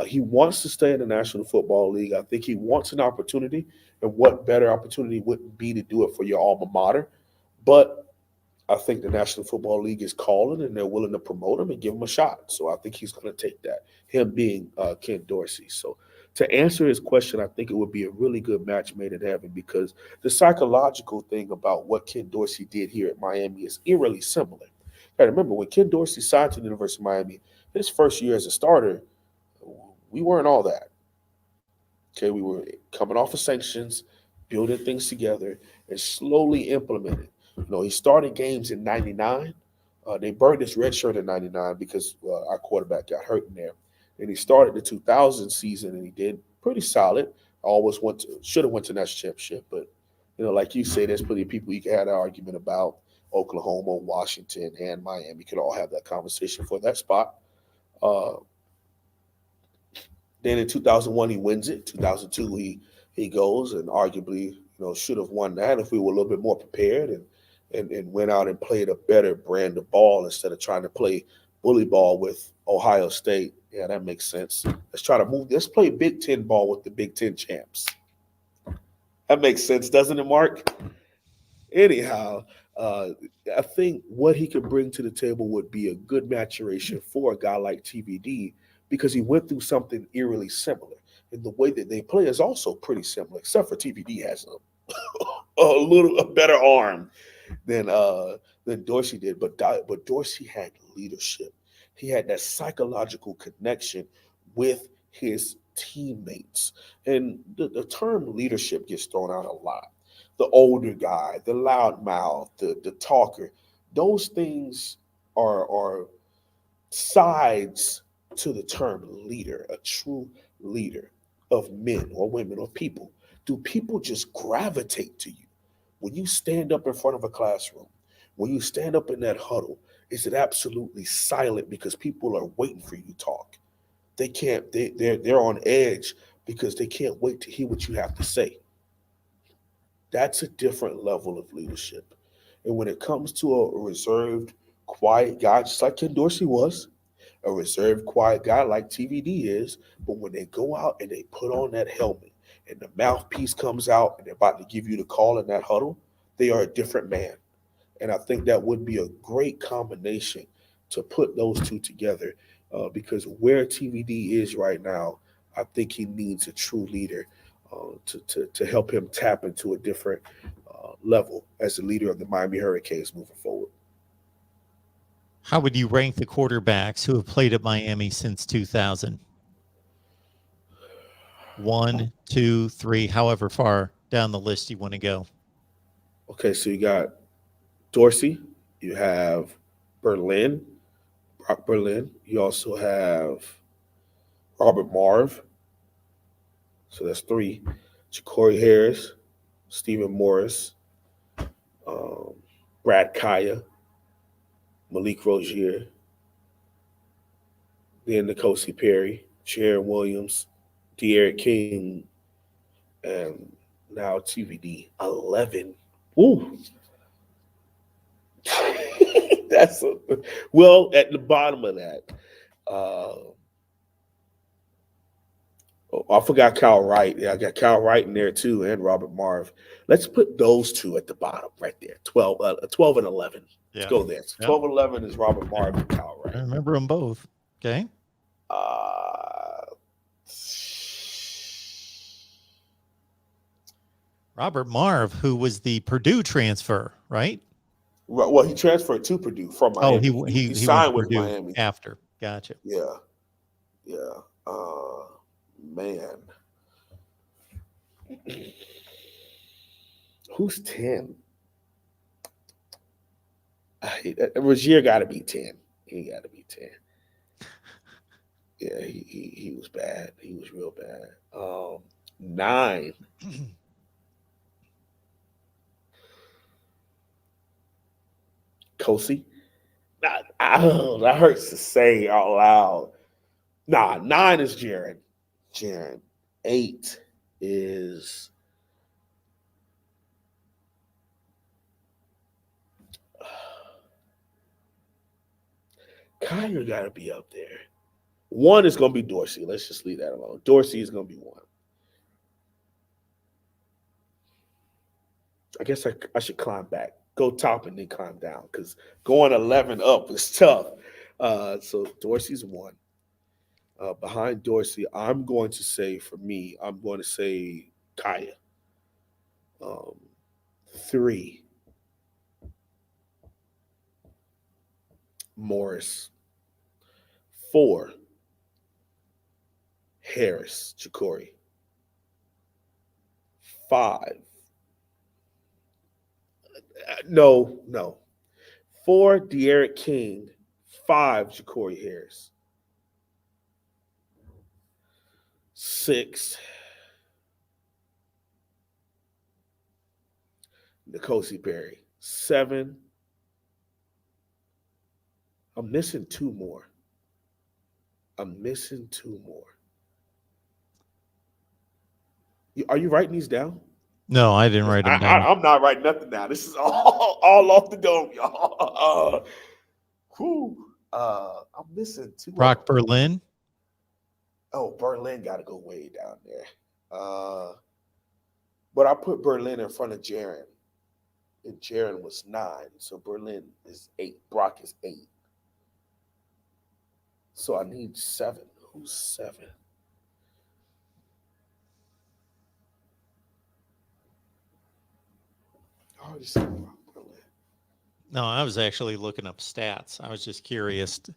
he wants to stay in the National Football League. I think he wants an opportunity, and what better opportunity would be to do it for your alma mater? But I think the National Football League is calling, and they're willing to promote him and give him a shot. So I think he's going to take that, him being Ken Dorsey. So to answer his question, I think it would be a really good match made in heaven because the psychological thing about what Ken Dorsey did here at Miami is eerily similar. And remember, when Ken Dorsey signed to the University of Miami, his first year as a starter, we weren't all that. Okay, we were coming off of sanctions, building things together, and slowly implementing. He started games in '99. They burned his red shirt in '99 because our quarterback got hurt in there. And he started the 2000 season, and he did pretty solid. Always should have went to national championship, but like you say, there's plenty of people you can have an argument about. Oklahoma, Washington, and Miami could all have that conversation for that spot. Uh, then in 2001 he wins it. 2002 he goes and arguably should have won that if we were a little bit more prepared and went out and played a better brand of ball instead of trying to play bully ball with Ohio State. Yeah, that makes sense. Let's play Big Ten ball with the Big Ten champs. That makes sense, doesn't it, Mark? Anyhow, uh, I think what he could bring to the table would be a good maturation for a guy like TVD because he went through something eerily similar. And the way that they play is also pretty similar, except for TVD has a better arm than Dorsey did. But Dorsey had leadership. He had that psychological connection with his teammates. And the term leadership gets thrown out a lot. The older guy, the loudmouth, the talker, those things are sides to the term leader, a true leader of men or women or people. Do people just gravitate to you when you stand up in front of a classroom? When you stand up in that huddle, is it absolutely silent because people are waiting for you to talk? They can't. They're on edge because they can't wait to hear what you have to say. That's a different level of leadership. And when it comes to a reserved, quiet guy, just like Ken Dorsey was, a reserved, quiet guy like TVD is, but when they go out and they put on that helmet and the mouthpiece comes out and they're about to give you the call in that huddle, they are a different man. And I think that would be a great combination to put those two together because where TVD is right now, I think he needs a true leader to help him tap into a different level as the leader of the Miami Hurricanes moving forward. How would you rank the quarterbacks who have played at Miami since 2000? 1, 2, 3, however far down the list you want to go. Okay, so you got Dorsey, you have Berlin, Brock Berlin. You also have Robert Marv. So that's three. Ja'Cory Harris, Stephen Morris, um, Brad Kaya, Malik Rozier, then N'Kosi Perry, Sharon Williams, De'Aaron King, and now TVD. 11. Ooh. That's well at the bottom of that. I forgot Kyle Wright. Yeah, I got Kyle Wright in there too, and Robert Marv. Let's put those two at the bottom right there. 12 and 11. Let's Yeah. go there. So 12 and 11 is Robert Marv and Kyle I Wright. remember them both. Okay. Uh, Robert Marv, who was the Purdue transfer, right? well, he transferred to Purdue from Oh, Miami. He he went to signed with Purdue Miami. after. Gotcha. Yeah, yeah. Man, who's 10? Rozier got to be 10. He got to be 10. Yeah, he was bad. He was real bad. 9. Kosi. That hurts to say out loud. Nah, 9 is Jaron. Jaron. 8 is Kyer got to be up there. 1 is going to be Dorsey. Let's just leave that alone. Dorsey is going to be 1. I guess I should climb back. Go top and then climb down because going 11 up is tough. So Dorsey's 1. Behind Dorsey, I'm going to say, for me, I'm going to say Kaya. 3, Morris. 4, Harris, Ja'Cory. 5, no. 4, De'Aaron King. 5, Ja'Cory Harris. 6, N'Kosi Perry. 7, I'm missing 2 more. Are you writing these down? No, I didn't write them down. I'm not writing nothing down. This is all off the dome, y'all. I'm missing 2. Brock Berlin. Oh, Berlin got to go way down there. But I put Berlin in front of Jaron. And Jaron was 9. So Berlin is 8. Brock is 8. So I need 7. Who's 7? I already said Brock Berlin. No, I was actually looking up stats. I was just curious to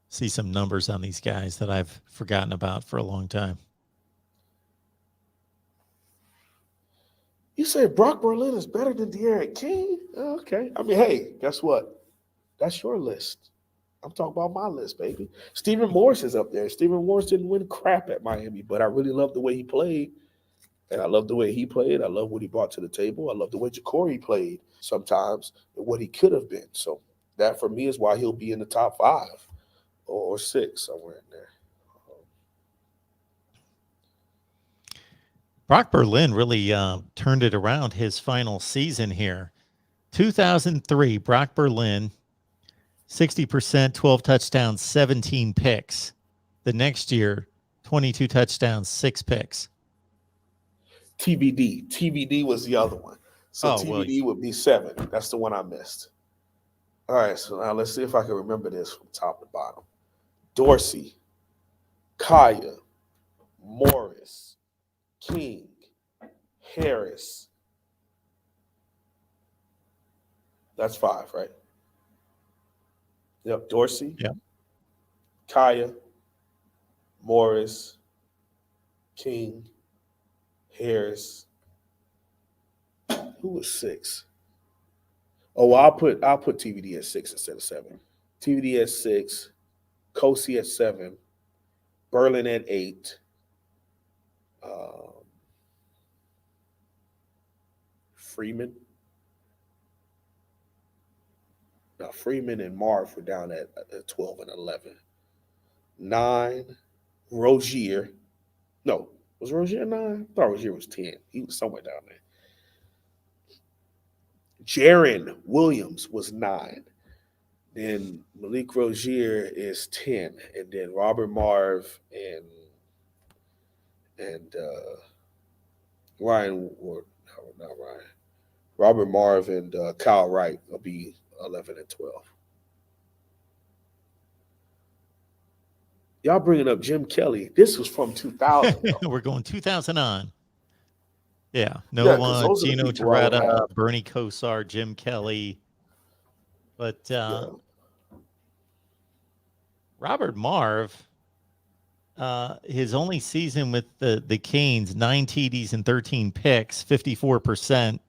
see some numbers on these guys that I've forgotten about for a long time. You say Brock Berlin is better than De'Aaron King? Okay. I mean, hey, guess what? That's your list. I'm talking about my list, baby. Stephen Morris is up there. Stephen Morris didn't win crap at Miami, but I really love the way he played. And I love the way he played. I love what he brought to the table. I love the way Ja'Cory played sometimes and what he could have been. So that, for me, is why he'll be in the top 5 or 6, somewhere in there. Brock Berlin really turned it around his final season here. 2003, Brock Berlin, 60%, 12 touchdowns, 17 picks. The next year, 22 touchdowns, 6 picks. TVD was the other one. So Oh, well, TVD would be 7. That's the one I missed. All right, so now let's see if I can remember this from top to bottom. Dorsey, Kaya, Morris, King, Harris. That's 5, right? Yep, Dorsey, yeah. Kaya, Morris, King, Harris. Who was 6? Oh, well, I'll put TVD at 6 instead of 7. TVD at 6, Kosi at 7, Berlin at 8, Freeman. Now Freeman and Marv were down at 12 and 11. 9, Rogier. No, was Rogier 9? I thought Rogier was 10. He was somewhere down there. Jaron Williams was 9. Then Malik Rogier is 10. And then Robert Marv and Ryan, or no, not Ryan. Robert Marv and Kyle Wright will be 11 and 12. Y'all bringing up Jim Kelly. This was from 2000. We're going 2000 on. Yeah. Yeah, No because those are the Gino people I would Toretta, have. Bernie Kosar, Jim Kelly. But Yeah. Robert Marv, his only season with the Canes, 9 TDs and 13 picks, 54%.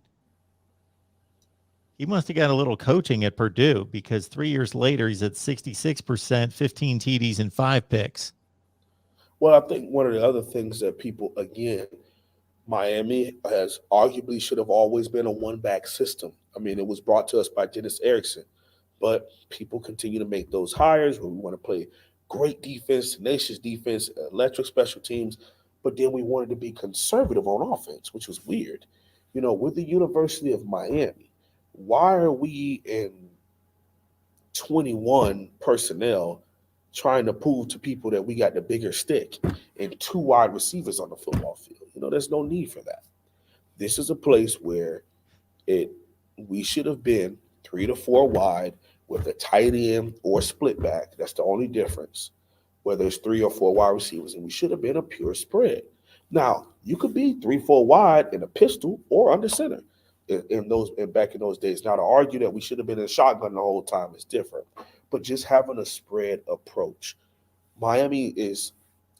He must have got a little coaching at Purdue because 3 years later, he's at 66%, 15 TDs and 5 picks. Well, I think one of the other things that people, again, Miami has arguably should have always been a one-back system. I mean, it was brought to us by Dennis Erickson, but people continue to make those hires where we want to play great defense, tenacious defense, electric special teams, but then we wanted to be conservative on offense, which was weird. You know, with the University of Miami, why are we in 21 personnel trying to prove to people that we got the bigger stick and 2 wide receivers on the football field? You know, there's no need for that. This is a place where we should have been 3 to 4 wide with a tight end or split back. That's the only difference, whether it's 3 or 4 wide receivers, and we should have been a pure spread. Now, you could be 3, 4 wide in a pistol or under center back in those days. Now, to argue that we should have been in a shotgun the whole time is different, but just having a spread approach. Miami is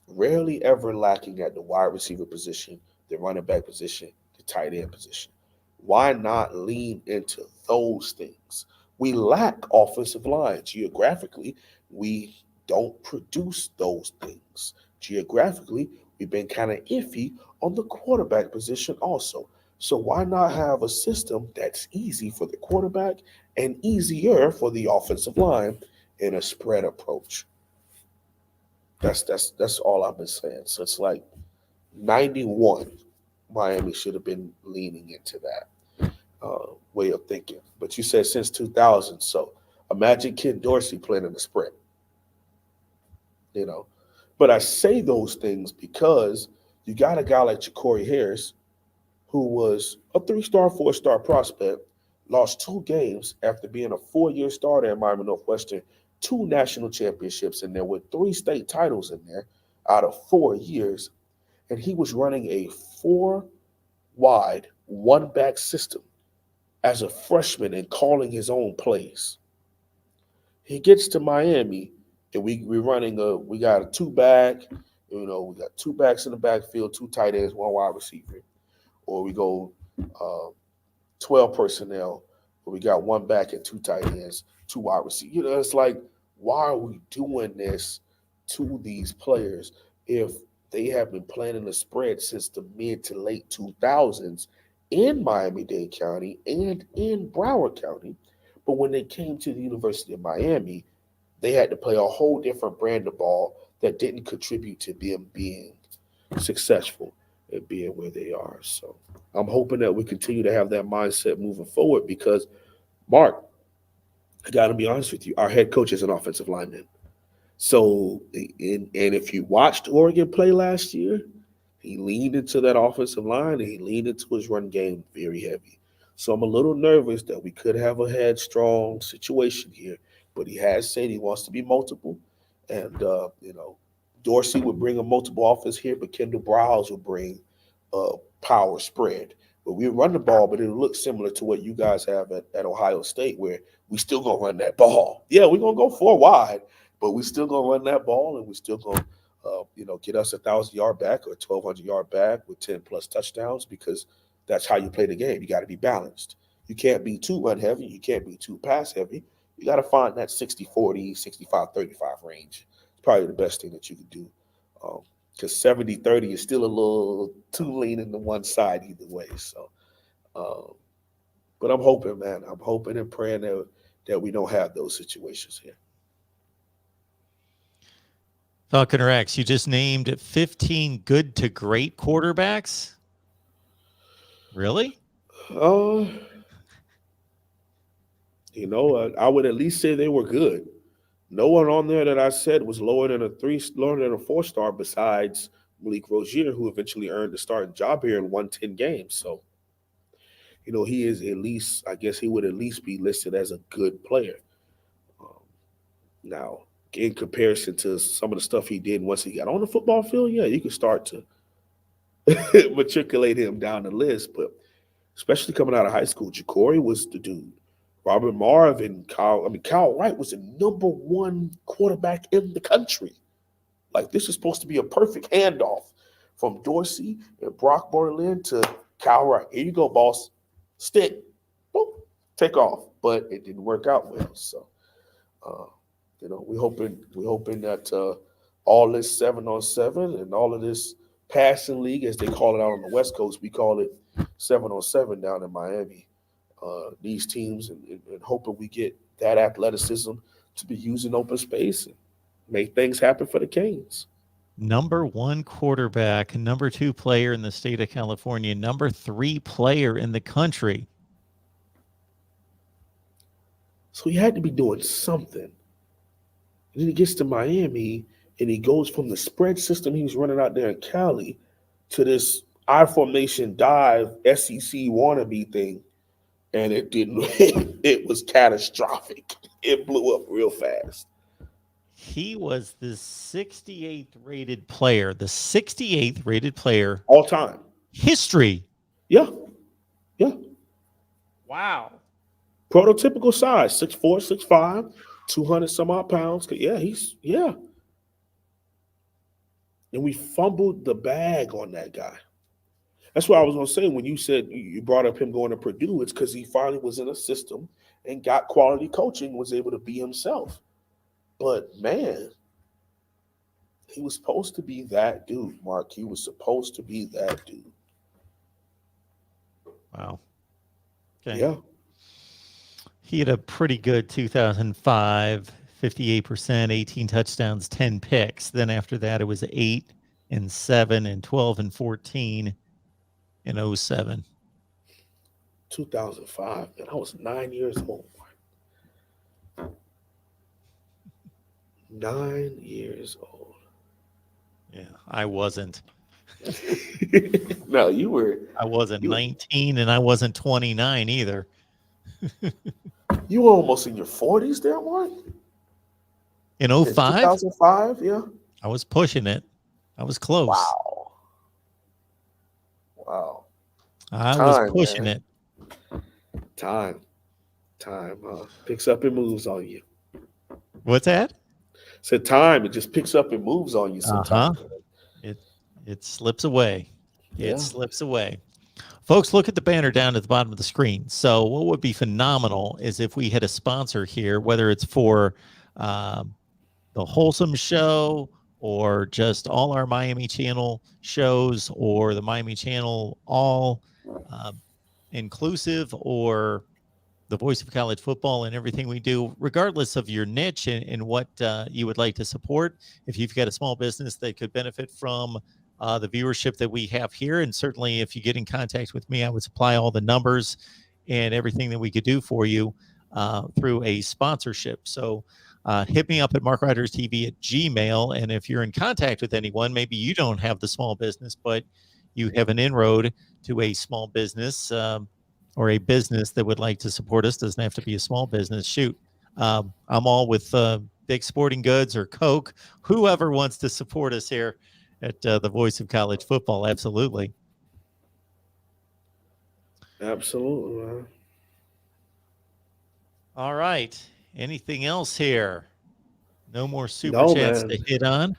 rarely ever lacking at the wide receiver position, the running back position, the tight end position. Why not lean into those things? We lack offensive line. Geographically, we don't produce those things. Geographically, we've been kind of iffy on the quarterback position also. So why not have a system that's easy for the quarterback and easier for the offensive line in a spread approach? That's all I've been saying. So it's like 91, Miami should have been leaning into that way of thinking. But you said since 2000, so imagine Ken Dorsey playing in the spread. You know, but I say those things because you got a guy like Ja'Cory Harris, who was a 3-star, 4-star prospect, lost 2 games after being a 4-year starter at Miami Northwestern, 2 national championships in there with 3 state titles in there out of 4 years. And he was running a 4-wide, 1-back system as a freshman and calling his own plays. He gets to Miami, and we're running we got a 2-back, we got 2 backs in the backfield, 2 tight ends, 1 wide receiver. Or we go 12 personnel, where we got 1 back and 2 tight ends, 2 wide receivers. It's like, why are we doing this to these players if they have been playing in the spread since the mid to late 2000s in Miami-Dade County and in Broward County? But when they came to the University of Miami, they had to play a whole different brand of ball that didn't contribute to them being successful. and being where they are. So I'm hoping that we continue to have that mindset moving forward because, Mark, I got to be honest with you, our head coach is an offensive lineman. So, and if you watched Oregon play last year, he leaned into that offensive line and he leaned into his run game very heavy. So I'm a little nervous that we could have a headstrong situation here, but he has said he wants to be multiple. And, Dorsey would bring a multiple offense here, but Kendall Browse would bring power spread. But we run the ball, but it'll look similar to what you guys have at Ohio State, where we still gonna run that ball. Yeah, we're gonna go four wide, but we still gonna run that ball, and we still gonna, get us 1,000 yard back or 1,200 yard back with 10+ touchdowns because that's how you play the game. You got to be balanced. You can't be too run heavy. You can't be too pass heavy. You got to find that 60-40, 65-35 range. It's probably the best thing that you could do. Because 70-30 is still a little too lean in the one side either way. So, um, but I'm hoping, man. I'm hoping and praying that we don't have those situations here. Falconer X, you just named 15 good to great quarterbacks. Really? Uh, I would at least say they were good. No one on there that I said was lower than a 4-star besides Malik Rozier, who eventually earned the starting job here and won 10 games. So, he is at least, I guess he would at least be listed as a good player. Um, Now, in comparison to some of the stuff he did once he got on the football field, yeah, you could start to matriculate him down the list. But especially coming out of high school, Ja'Cory was the dude. Robert Marvin, Kyle Wright was the number 1 quarterback in the country. Like, this is supposed to be a perfect handoff from Dorsey and Brock Berlin to Kyle Wright. Here you go, boss. Stick. Boop. Take off. But it didn't work out well. So, uh, we hoping that all this 7-on-7 and all of this passing league, as they call it out on the West Coast, we call it 7-on-7 down in Miami. These teams and hoping we get that athleticism to be used in open space and make things happen for the Canes. Number 1 quarterback, number 2 player in the state of California, number 3 player in the country. So he had to be doing something. And then he gets to Miami and he goes from the spread system he was running out there in Cali to this I formation dive SEC wannabe thing. And it didn't, it was catastrophic. It blew up real fast. He was the 68th rated player, All time. history. Yeah. Yeah. Wow. Prototypical size, 6'4", 6'5", 200 some odd pounds. Yeah. And we fumbled the bag on that guy. That's what I was going to say when you said you brought up him going to Purdue. It's because he finally was in a system and got quality coaching, was able to be himself. But, man, he was supposed to be that dude, Mark. He was supposed to be that dude. Wow. Okay. Yeah. He had a pretty good 2005, 58%, 18 touchdowns, 10 picks. Then after that, it was 8 and 7 and 12 and 14 in 07. 2005, man. I was 9 years old. 9 years old. Yeah, I wasn't. No, you were. I wasn't 19 and I wasn't 29 either. You were almost in your 40s there, Mark? In 05? 2005, yeah. I was pushing it. I was close. Wow. I was pushing it. Time picks up and moves on you. What's that? Said time, it just picks up and moves on you sometimes. It slips away. Yeah. It slips away. Folks, look at the banner down at the bottom of the screen. So what would be phenomenal is if we had a sponsor here, whether it's for the Wholesome Show or just all our Miami Channel shows or the Miami Channel all inclusive or the voice of college football and everything we do, regardless of your niche and what you would like to support. If you've got a small business that could benefit from the viewership that we have here. And certainly, if you get in contact with me, I would supply all the numbers and everything that we could do for you through a sponsorship. So hit me up at MarkRogersTV at Gmail. And if you're in contact with anyone, maybe you don't have the small business, but you have an inroad to a small business or a business that would like to support us, doesn't have to be a small business. Shoot, I'm all with Big Sporting Goods or Coke, whoever wants to support us here at the Voice of College Football. Absolutely. Absolutely, man. All right. Anything else here? No more super No, chats man. to hit on.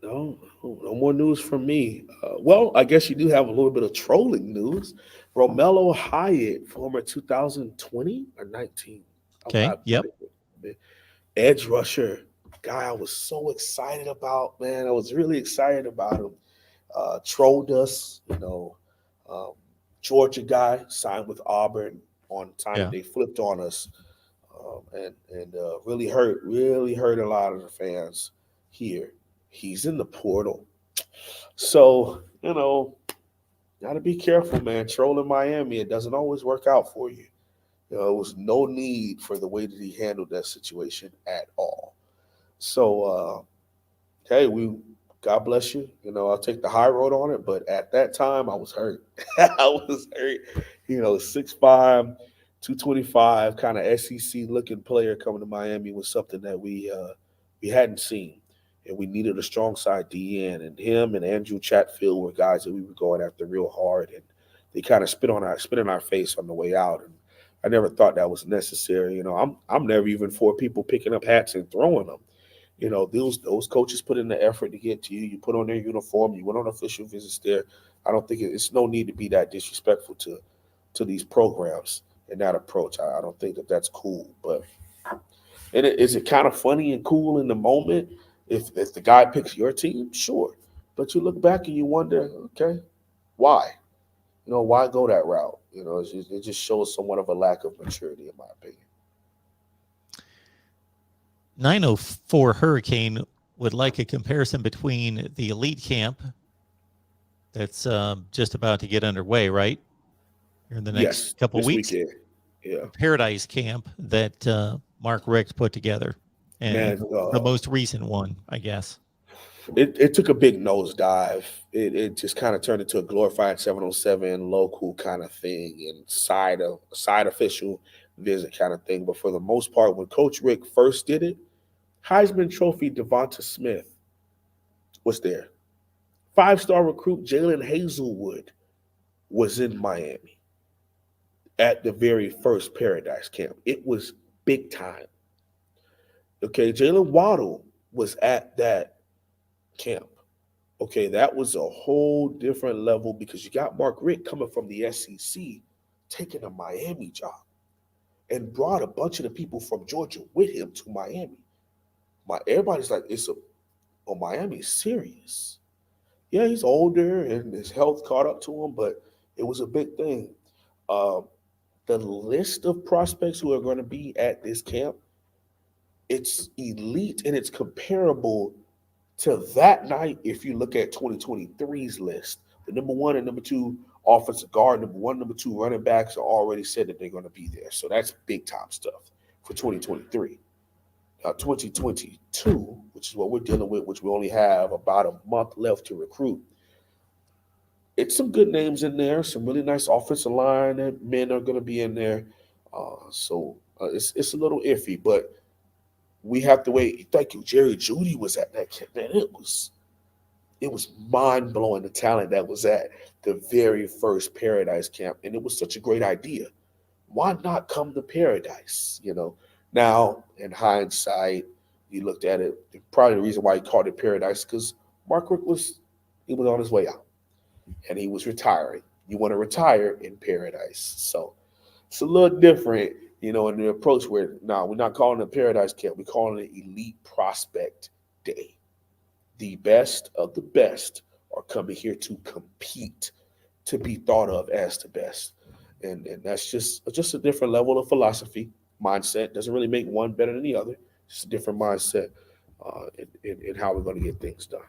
No more news from me. Well, I guess you do have a little bit of trolling news. Romello Hyatt, former 2020 or 19, Okay. Yep. edge rusher, guy I was so excited about, man. I was really excited about him. Trolled us, um, Georgia guy signed with Auburn on time Yeah. that they flipped on us, and really hurt a lot of the fans here. He's in the portal, so got to be careful, man. Trolling Miami, it doesn't always work out for you. There was no need for the way that he handled that situation at all. So, hey, God bless you. I'll take the high road on it. But at that time, I was hurt. I was hurt. 6'5", 225, kind of SEC looking player coming to Miami was something that we hadn't seen, and we needed a strong side DN. And him and Andrew Chatfield were guys that we were going after real hard, and they kind of spit in our face on the way out. And I never thought that was necessary. I'm never even for people picking up hats and throwing them. Those coaches put in the effort to get to you. You put on their uniform. You went on official visits there. I don't think it's no need to be that disrespectful to these programs and that approach. I don't think that that's cool. But is it kind of funny and cool in the moment if the guy picks your team? Sure, but you look back and you wonder, okay, why? Why go that route? It just shows somewhat of a lack of maturity, in my opinion. 904 Hurricane would like a comparison between the elite camp that's just about to get underway, right? Here in the next couple this weeks. weekend. Yeah. Paradise camp that Mark Richt put together. And the most recent one, I guess. It took a big nosedive. It just kind of turned into a glorified 707 local kind of thing and side official visit kind of thing. But for the most part, when Coach Rick first did it, Heisman Trophy Devonta Smith was there. 5-star recruit Jalen Hazelwood was in Miami at the very first Paradise camp. It was big time. Okay, Jalen Waddle was at that camp. Okay, that was a whole different level because you got Mark Richt coming from the SEC, taking a Miami job, and brought a bunch of the people from Georgia with him to Miami. Everybody's like, Miami's serious. Yeah, he's older and his health caught up to him, but it was a big thing. The list of prospects who are going to be at this camp, it's elite and it's comparable to that night if you look at 2023's list. The number 1 and number 2 offensive guard, number 1, number 2 running backs are already said that they're going to be there. So that's big time stuff for 2023. 2022, which is what we're dealing with, which we only have about a month left to recruit. It's some good names in there, some really nice offensive line and men are going to be in there. So it's a little iffy, but we have to wait. Thank you. Jerry Jeudy was at that camp. Man, it was mind blowing the talent that was at the very first Paradise camp, and it was such a great idea. Why not come to Paradise? Now in hindsight, you looked at it. Probably the reason why he called it Paradise because Mark Richt was on his way out, and he was retiring. You want to retire in Paradise, so it's a little different. In the approach where, no, we're not calling it a Paradise Camp. We're calling it Elite Prospect Day. The best of the best are coming here to compete, to be thought of as the best. And that's just a different level of philosophy, mindset. Doesn't really make one better than the other. Just a different mindset. in how we're going to get things done.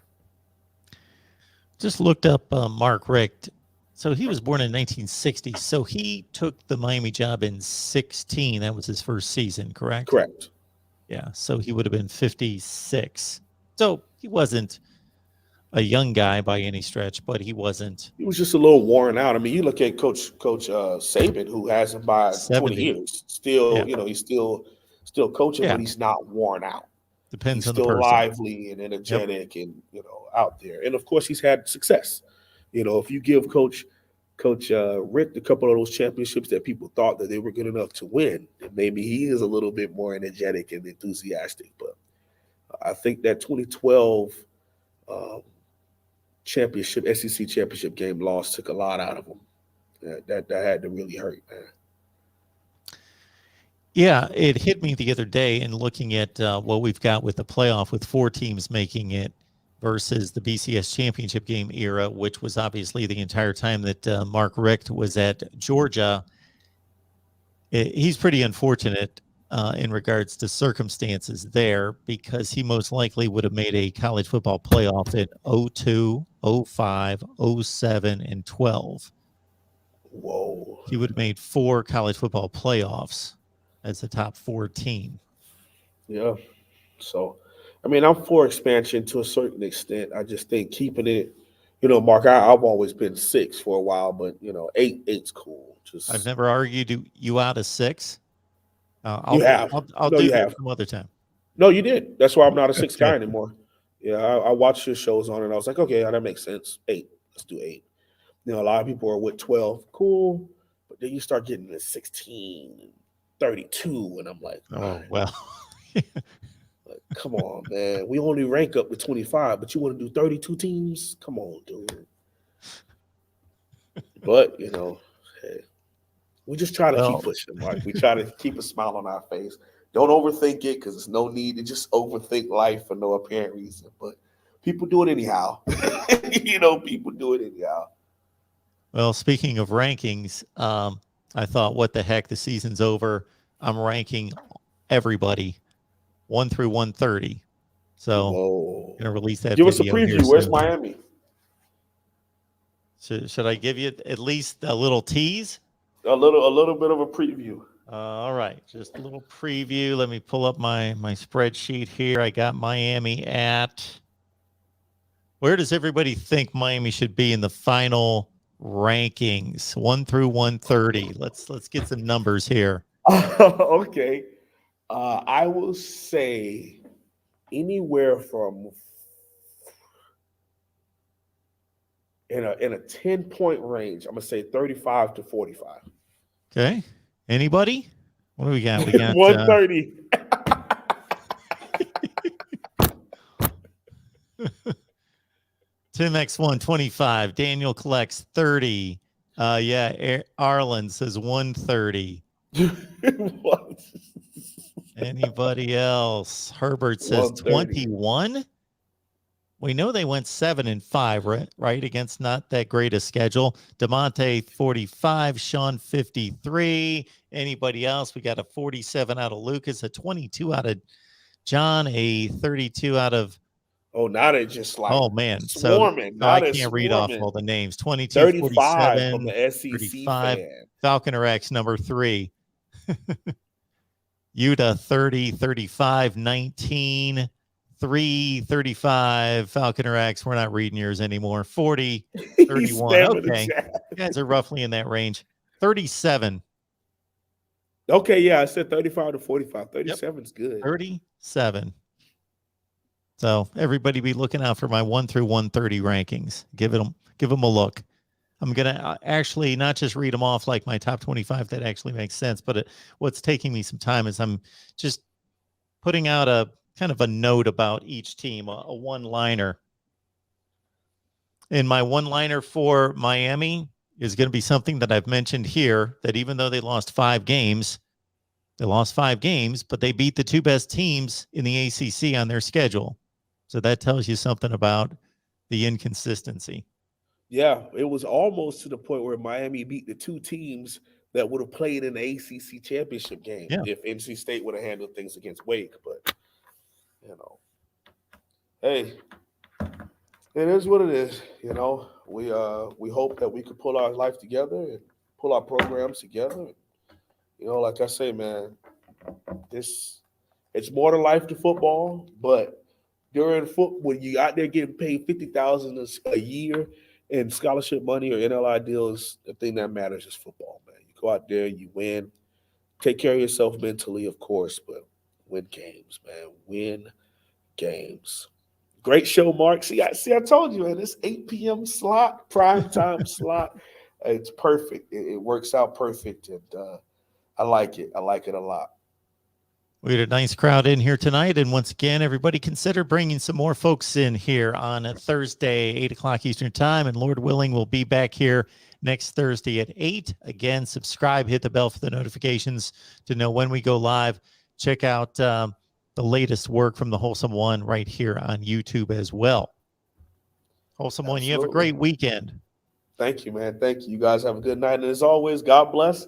Just looked up Mark Richt. So he was born in 1960. So he took the Miami job in 16. That was his first season, correct? Correct. Yeah. So he would have been 56. So he wasn't a young guy by any stretch, but he wasn't He was just a little worn out. I mean, you look at Coach Saban, who has him by 20 70. years. Still, Yeah. he's still coaching, Yeah. but he's not worn out. Depends He's on the still person. lively and Yep. energetic, and out there. And of course, he's had success. If you give Coach Rick a couple of those championships that people thought that they were good enough to win, then maybe he is a little bit more energetic and enthusiastic. But I think that 2012 um, SEC championship game loss took a lot out of him. That had to really hurt, man. Yeah, it hit me the other day in looking at what we've got with the playoff with 4 teams making it versus the BCS championship game era, which was obviously the entire time that Mark Richt was at Georgia. He's pretty unfortunate in regards to circumstances there because he most likely would have made a college football playoff in 02, 05, 07, and 12. Whoa. He would have made 4 college football playoffs as the top 4 team. Yeah. So, I mean, I'm for expansion to a certain extent. I just think keeping it, Mark, I've always been 6 for a while, but eight's cool. I've never argued you out of 6. You have. I'll No, do you that have. some other time. No, you did. That's why I'm not a 6 Okay. guy anymore. Yeah, I watched your shows on it. I was like, okay, yeah, that makes sense. 8. Let's do 8. A lot of people are with 12. Cool. But then you start getting to 16 and 32, and I'm like, Oh, well. like, come on, man. We only rank up to 25, but you want to do 32 teams? Come on, dude. But, hey, we just try to keep pushing, Mark. We try to keep a smile on our face. Don't overthink it because there's no need to just overthink life for no apparent reason. But people do it anyhow. People do it anyhow. Well, speaking of rankings, I thought, what the heck? The season's over. I'm ranking everybody 1 through 130. So I'm going to release that Give us a video here preview. Where's soon. Miami? Should I give you at least a little tease? A little bit of a preview. All right, just a little preview. Let me pull up my spreadsheet here. I got Miami at. Where does everybody think Miami should be in the final rankings? 1 through 130. Let's get some numbers here. Okay, I will say anywhere from in a 10-point range. I'm gonna say 35 to 45. Okay. Anybody? What do we got? We got 130. Tim X1 25. Daniel collects 30. Arlen says 130. What? Anybody else? Herbert says 21. We know they went 7-5, right? Against not that great a schedule. DeMonte 45, Sean 53. Anybody else? We got a 47 out of Lucas, a 22 out of John, a 32 out of. Oh, now they just like swarming. So I can't read off all the names. 22, 35 47, from the SEC 35. fan. Falconer X number 3. Utah 30, 35, 19. 3, 35, Falconer X. We're not reading yours anymore. 40, 31. Okay. You guys are roughly in that range. 37. Okay, yeah, I said 35 to 45. 37 is good. 37. So everybody be looking out for my 1 through 130 rankings. Give them a look. I'm going to actually not just read them off like my top 25. That actually makes sense. But what's taking me some time is I'm just putting out a kind of a note about each team, a one-liner. And my one-liner for Miami is going to be something that I've mentioned here, that even though they lost 5 games, but they beat the 2 best teams in the ACC on their schedule. So that tells you something about the inconsistency. Yeah, it was almost to the point where Miami beat the 2 teams that would have played in the ACC championship game if NC State would have handled things against Wake. But, Hey, it is what it is. We hope that we could pull our life together and pull our programs together. Like I say, man, this it's more to life to football, but during foot when you out there getting paid 50,000 a year in scholarship money or NLI deals, the thing that matters is football, man. You go out there, you win, take care of yourself mentally, of course, but win games, man. Win games. Great show, Mark. I told you, man. This 8 p.m. slot, prime time slot, it's perfect. It works out perfect, and I like it. I like it a lot. We had a nice crowd in here tonight. And once again, everybody consider bringing some more folks in here on a Thursday, 8 o'clock Eastern time. And Lord willing, we'll be back here next Thursday at 8. Again, subscribe, hit the bell for the notifications to know when we go live. Check out the latest work from the Wholesome One right here on YouTube as well. Wholesome One, you have a great weekend. Thank you, man. Thank you. You guys have a good night. And as always, God bless